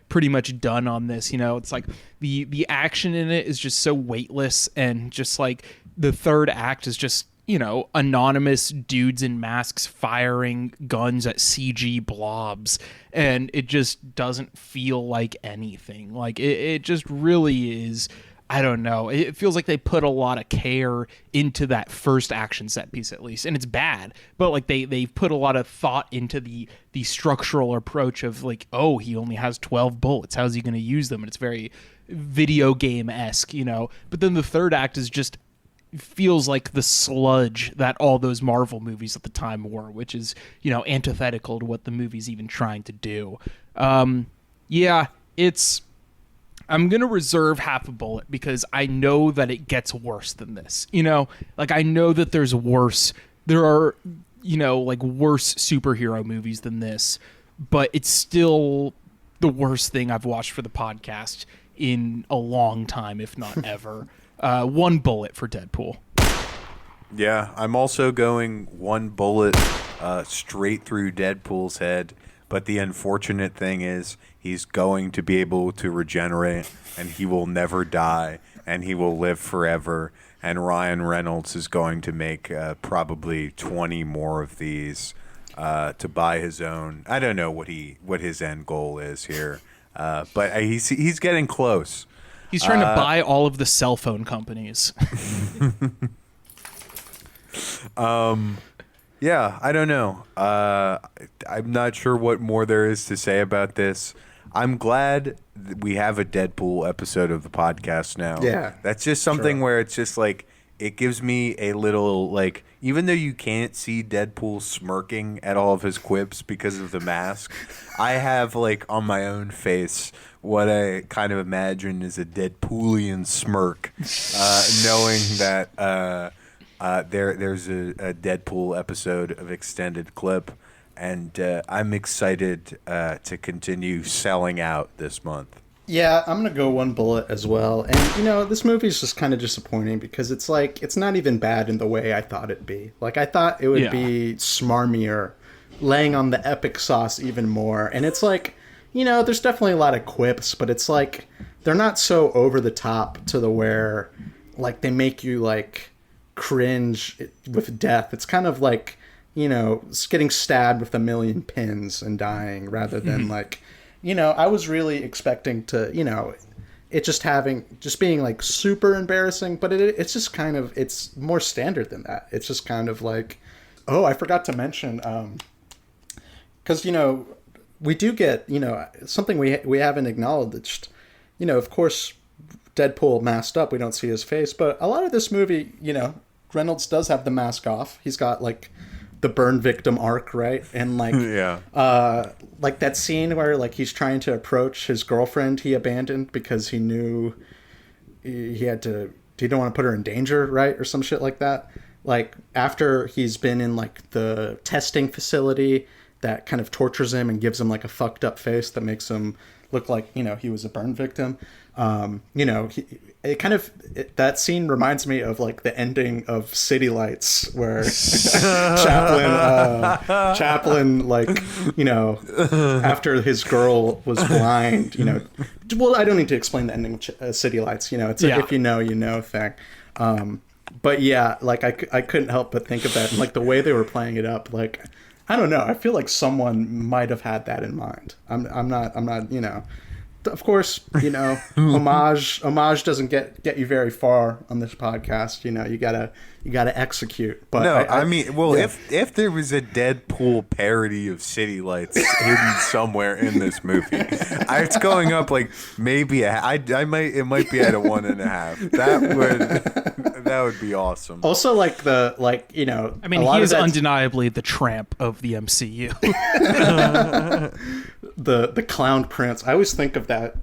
S6: pretty much done on this. You know, it's like the action in it is just so weightless, and just like the third act is just, you know, anonymous dudes in masks firing guns at CG blobs, and it just doesn't feel like anything. Like it just really is. I don't know. It feels like they put a lot of care into that first action set piece, at least, and it's bad. But like they've put a lot of thought into the structural approach of like, oh, he only has 12 bullets. How's he going to use them? And it's very video game-esque, you know. But then the third act is just feels like the sludge that all those Marvel movies at the time were, which is, you know, antithetical to what the movie's even trying to do. Yeah, I'm going to reserve half a bullet because I know that it gets worse than this. You know, like I know that there are, you know, like worse superhero movies than this, but it's still the worst thing I've watched for the podcast in a long time, if not ever. 1 bullet for Deadpool.
S3: Yeah, I'm also going 1 bullet. straight through Deadpool's head. But the unfortunate thing is he's going to be able to regenerate, and he will never die, and he will live forever. And Ryan Reynolds is going to make probably 20 more of these to buy his own. I don't know what his end goal is here, but he's getting close.
S6: He's trying to buy all of the cell phone companies.
S3: Yeah, I don't know. I'm not sure what more there is to say about this. I'm glad we have a Deadpool episode of the podcast now.
S5: Yeah,
S3: that's just something where it's just like it gives me a little like, even though you can't see Deadpool smirking at all of his quips because of the mask, I have like on my own face what I kind of imagine is a Deadpoolian smirk, knowing that there's a Deadpool episode of extended clip, and I'm excited to continue selling out this month.
S5: Yeah, I'm gonna go one bullet as well. And you know, this movie is just kind of disappointing because it's like it's not even bad in the way I thought it'd be. Like I thought it would be smarmier, laying on the epic sauce even more. And it's like, you know, there's definitely a lot of quips, but it's like they're not so over the top to the where like they make you like cringe with death. It's kind of like, you know, getting stabbed with a million pins and dying rather than like, you know, I was really expecting to, you know, it just being like super embarrassing, but it's just kind of, it's more standard than that. It's just kind of like, oh, I forgot to mention, because, you know, we do get, you know, something we haven't acknowledged, you know, of course, Deadpool masked up, we don't see his face, but a lot of this movie, you know, Reynolds does have the mask off. He's got like the burn victim arc, right? And like like that scene where like he's trying to approach his girlfriend he abandoned because he knew he didn't want to put her in danger, right? Or some shit like that. Like after he's been in like the testing facility that kind of tortures him and gives him like a fucked up face that makes him look like, you know, he was a burn victim. You know, that scene reminds me of like the ending of City Lights where Chaplin, like, you know, after his girl was blind, you know, well, I don't need to explain the ending of City Lights, you know, it's a if you know, you know thing. But yeah, like I couldn't help but think of that, and like the way they were playing it up, like, I don't know, I feel like someone might have had that in mind. I'm not, you know. Of course, you know, homage doesn't get you very far on this podcast. You know, you gotta execute. But
S3: no, I mean, well, yeah. if there was a Deadpool parody of City Lights hidden somewhere in this movie, it's going up like maybe it might be at a 1.5. That would be awesome.
S5: Also, you know,
S6: I mean, he is undeniably the tramp of the MCU.
S5: The Clown Prince. I always think of that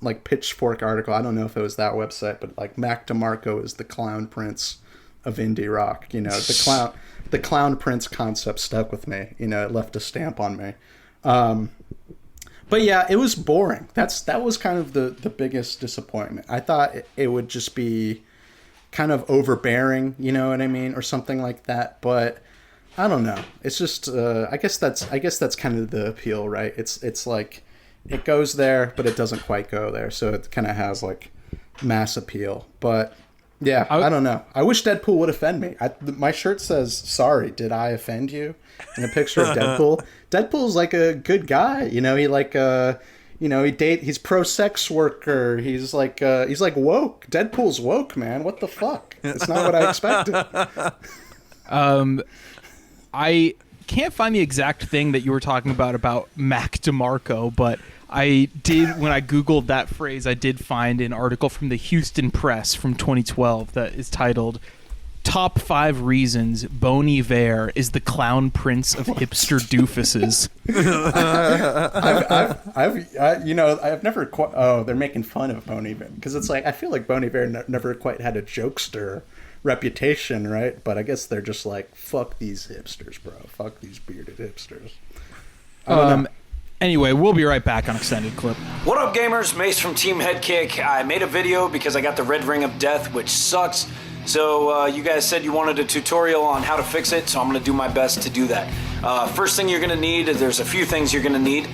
S5: like Pitchfork article. I don't know if it was that website, but like Mac DeMarco is the Clown Prince of indie rock. You know, the Clown Prince concept stuck with me. You know, it left a stamp on me. But yeah, it was boring. That was kind of the biggest disappointment. I thought it would just be kind of overbearing, you know what I mean, or something like that. But I don't know. It's just I guess that's kind of the appeal, right? It's like it goes there, but it doesn't quite go there. So it kind of has like mass appeal. But yeah, I don't know. I wish Deadpool would offend me. My shirt says, "Sorry, did I offend you?" And a picture of Deadpool. Deadpool's like a good guy, you know. He like you know, he's pro sex worker. He's like woke. Deadpool's woke, man. What the fuck? It's not what I expected.
S6: I can't find the exact thing that you were talking about Mac DeMarco, but I did, when I Googled that phrase, I did find an article from the Houston Press from 2012 that is titled "Top 5 Reasons Bon Iver is the Clown Prince of Hipster Doofuses."
S5: I've never quite... Oh, they're making fun of Bon Iver. Because it's like, I feel like Bon Iver never quite had a jokester reputation, right? But I guess they're just like, fuck these hipsters, bro. Fuck these bearded hipsters.
S6: Anyway, we'll be right back on Extended Clip.
S4: What up, gamers? Mace from Team Headkick. I made a video because I got the Red Ring of Death, which sucks. So you guys said you wanted a tutorial on how to fix it, so I'm going to do my best to do that. First thing you're going to need, there's a few things you're going to need.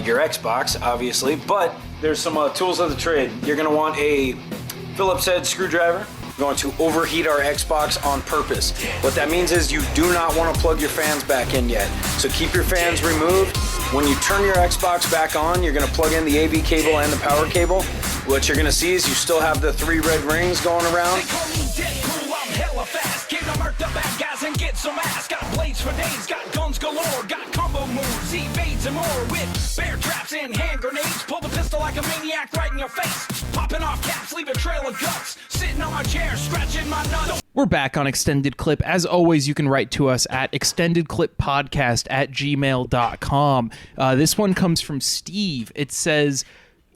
S4: Your Xbox, obviously, but there's some tools of the trade. You're going to want a Phillips head screwdriver. You're going to overheat our Xbox on purpose. What that means is you do not want to plug your fans back in yet. So keep your fans removed. When you turn your Xbox back on, you're going to plug in the AV cable and the power cable. What you're going to see is you still have the 3 red rings going around.
S7: They call me Deadpool, I'm hella fast. Came to murk the bad guys and get some ass. Got blades for days, got guns galore. Got combo moves, evades and more. With bear traps and hand grenades. Pull the pistol like a maniac right in your face. Popping off caps, leave a trail of guts. Sitting on my chair, scratching my nuts.
S6: We're back on Extended Clip. As always, you can write to us at extendedclippodcast@gmail.com. This one comes from Steve. It says,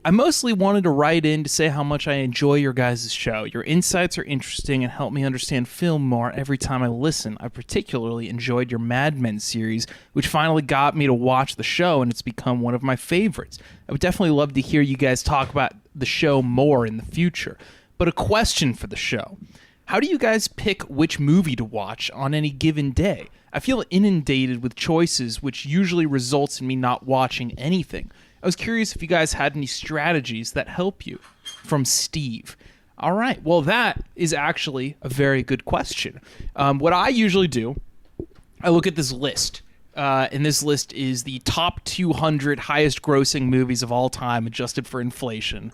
S6: I mostly wanted to write in to say how much I enjoy your guys' show. Your insights are interesting and help me understand film more every time I listen. I particularly enjoyed your Mad Men series, which finally got me to watch the show, and it's become one of my favorites. I would definitely love to hear you guys talk about the show more in the future. But a question for the show. How do you guys pick which movie to watch on any given day? I feel inundated with choices, which usually results in me not watching anything. I was curious if you guys had any strategies that help you. From Steve. All right. Well, that is actually a very good question. What I usually do, I look at this list. And this list is the top 200 highest grossing movies of all time adjusted for inflation.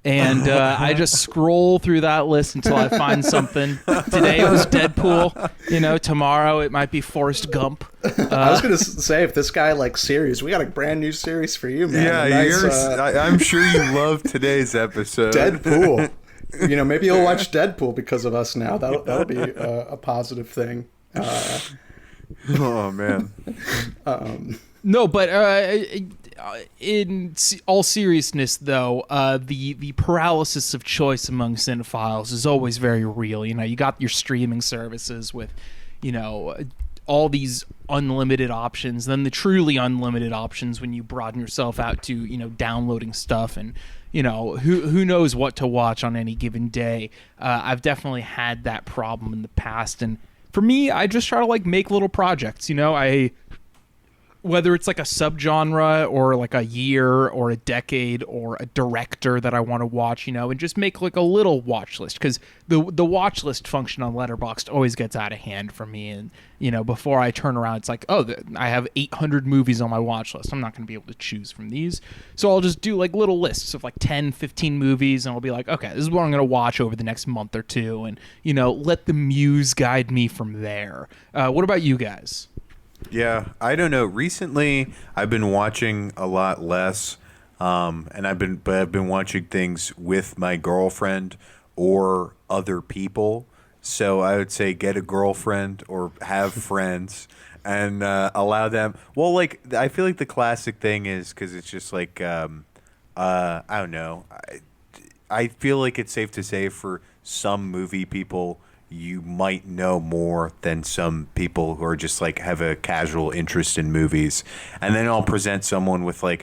S6: And I just scroll through that list until I find something. Today it was Deadpool. Tomorrow it might be Forrest Gump.
S5: I was going to say, if this guy likes series, we got a brand new series for you, man.
S3: Yeah, I'm sure you love today's episode.
S5: Deadpool. Maybe you'll watch Deadpool because of us now. That'll be a positive thing.
S3: Oh, man.
S6: No, but in all seriousness, though, the paralysis of choice among cinephiles is always very real. You got your streaming services with, all these unlimited options, then the truly unlimited options when you broaden yourself out to, downloading stuff and, who knows what to watch on any given day. I've definitely had that problem in the past, and for me, I just try to make little projects. Whether it's like a subgenre or like a year or a decade or a director that I want to watch, and just make like a little watch list, because the watch list function on Letterboxd always gets out of hand for me. And, before I turn around, it's like, I have 800 movies on my watch list. I'm not going to be able to choose from these. So I'll just do like little lists of like 10, 15 movies, and I'll be like, okay, this is what I'm going to watch over the next month or two. And, let the muse guide me from there. What about you guys?
S3: Yeah, I don't know. Recently, I've been watching a lot less, and I've been watching things with my girlfriend or other people. So I would say get a girlfriend or have friends and allow them. Well, I feel like the classic thing is, because it's just like I don't know. I feel like it's safe to say for some movie people, you might know more than some people who are just have a casual interest in movies. And then I'll present someone with a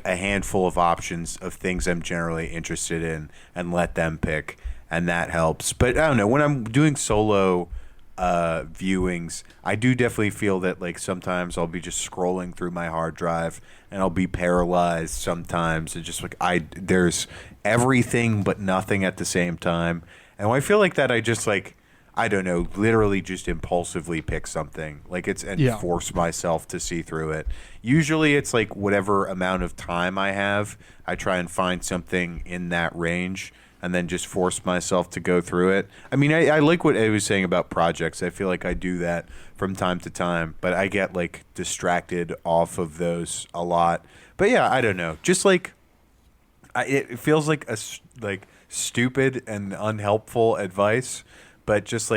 S3: handful of options of things I'm generally interested in and let them pick. And that helps. But I don't know, when I'm doing solo viewings, I do definitely feel that sometimes I'll be just scrolling through my hard drive and I'll be paralyzed sometimes. And just there's everything but nothing at the same time. And when I feel like that, I just I don't know, literally just impulsively pick something force myself to see through it. Usually it's whatever amount of time I have, I try and find something in that range and then just force myself to go through it. I mean, I like what I was saying about projects. I feel like I do that from time to time, but I get distracted off of those a lot. But yeah, I don't know. Just it feels like stupid and unhelpful advice, but just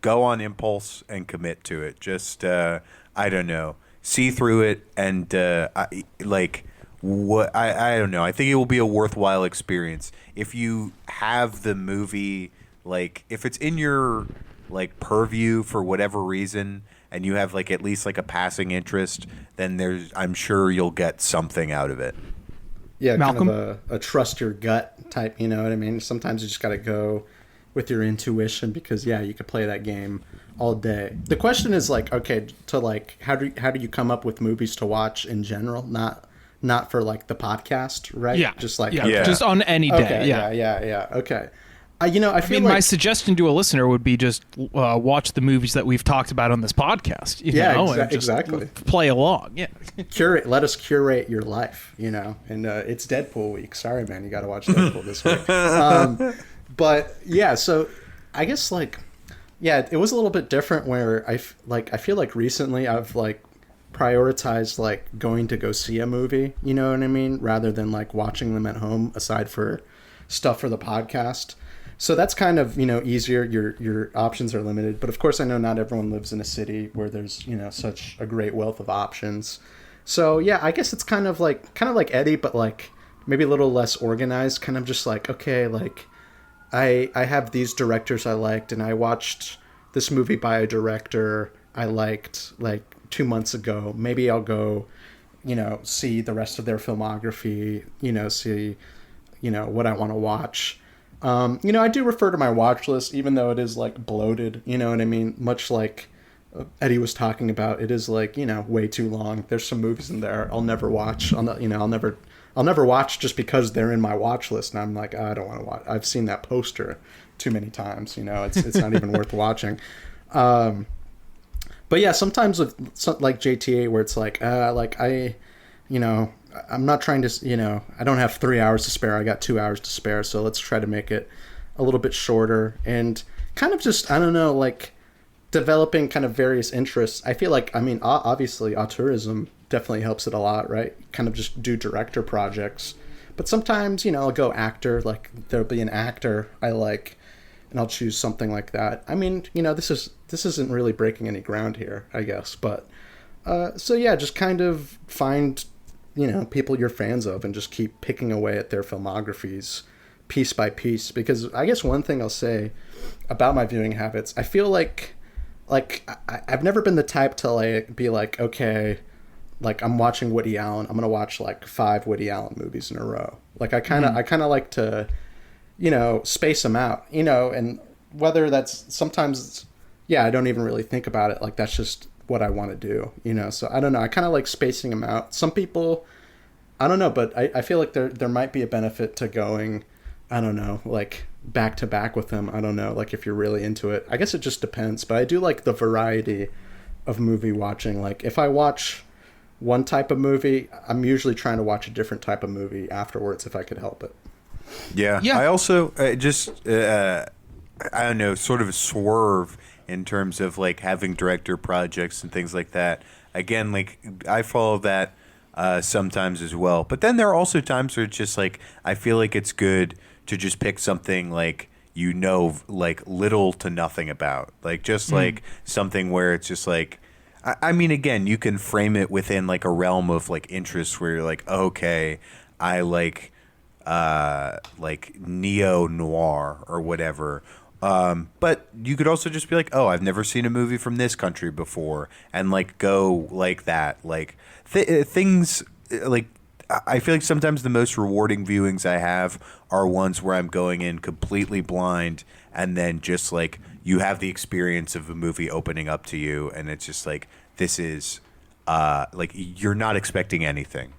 S3: go on impulse and commit to it. Just I don't know, see through it, and I don't know. I think it will be a worthwhile experience if you have the movie, if it's in your purview for whatever reason, and you have at least a passing interest, then I'm sure you'll get something out of it.
S5: Yeah,
S6: Malcolm?
S5: kind of a trust your gut type, you know what I mean? Sometimes you just got to go with your intuition, because yeah, you could play that game all day. The question is like, okay, to like how do you come up with movies to watch in general, not for like the podcast, right?
S6: Yeah.
S5: Just like
S3: Yeah.
S6: Just on any day.
S5: okay, yeah. Okay. I feel
S6: I mean,
S5: like
S6: my suggestion to a listener would be just watch the movies that we've talked about on this podcast. You know, and just
S5: exactly.
S6: play along. Yeah.
S5: Let us curate your life, you know. And it's Deadpool week. Sorry, man, you got to watch Deadpool this week. But yeah, so I guess like, yeah, it was a little bit different where I feel like recently I've like prioritized like going to go see a movie, you know what I mean, rather than like watching them at home, aside for stuff for the podcast. So that's kind of, you know, easier. Your options are limited, but of course I know not everyone lives in a city where there's, you know, such a great wealth of options. So yeah, I guess it's kind of like Eddie, but like maybe a little less organized. Kind of just like, okay, like I have these directors I liked, and I watched this movie by a director I liked like 2 months ago. Maybe I'll go, you know, see the rest of their filmography. You know, see, you know, what I want to watch. You know, I do refer to my watch list, even though it is like bloated, you know what I mean? Much like Eddie was talking about, it is like, you know, way too long. There's some movies in there I'll never watch. I'll never watch just because they're in my watch list. And I'm like, I don't want to watch. I've seen that poster too many times, you know, it's not even worth watching. But yeah, sometimes with like JTA where it's like you know, I'm not trying to, you know, I don't have 3 hours to spare. I got 2 hours to spare. So let's try to make it a little bit shorter and kind of just, I don't know, like developing kind of various interests. I feel like, I mean, obviously auteurism definitely helps it a lot, right? Kind of just do director projects. But sometimes, you know, I'll go actor, like there'll be an actor I like, and I'll choose something like that. I mean, you know, this isn't really breaking any ground here, I guess. But so yeah, just kind of find, you know, people you're fans of and just keep picking away at their filmographies piece by piece. Because I guess one thing I'll say about my viewing habits, I feel like I've never been the type to like be like, okay, like I'm watching Woody Allen, I'm gonna watch like 5 Woody Allen movies in a row. Like I kind of like to, you know, space them out, you know, and whether that's sometimes, yeah, I don't even really think about it. Like that's just what I want to do, you know. So I don't know, I kind of like spacing them out. Some people, I don't know, but I feel like there might be a benefit to going, I don't know, like back to back with them. I don't know, like if you're really into it. I guess it just depends, but I do like the variety of movie watching. Like if I watch one type of movie, I'm usually trying to watch a different type of movie afterwards if I could help it.
S3: Yeah. I also I don't know, sort of a swerve in terms of like having director projects and things like that. Again, like I follow that sometimes as well. But then there are also times where it's just like I feel like it's good to just pick something like, you know, like little to nothing about. Like just like something where it's just like, I mean, again, you can frame it within like a realm of like interests where you're like, okay, I like neo-noir or whatever. But you could also just be like, oh, I've never seen a movie from this country before, and like go like that. Like things like, I feel like sometimes the most rewarding viewings I have are ones where I'm going in completely blind, and then just like you have the experience of a movie opening up to you, and it's just like, this is like you're not expecting anything.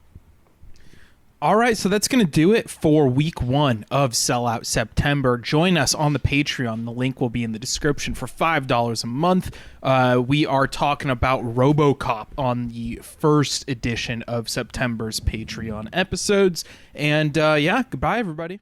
S6: All right, so that's going to do it for week 1 of Sellout September. Join us on the Patreon. The link will be in the description for $5 a month. We are talking about RoboCop on the first edition of September's Patreon episodes. And yeah, goodbye, everybody.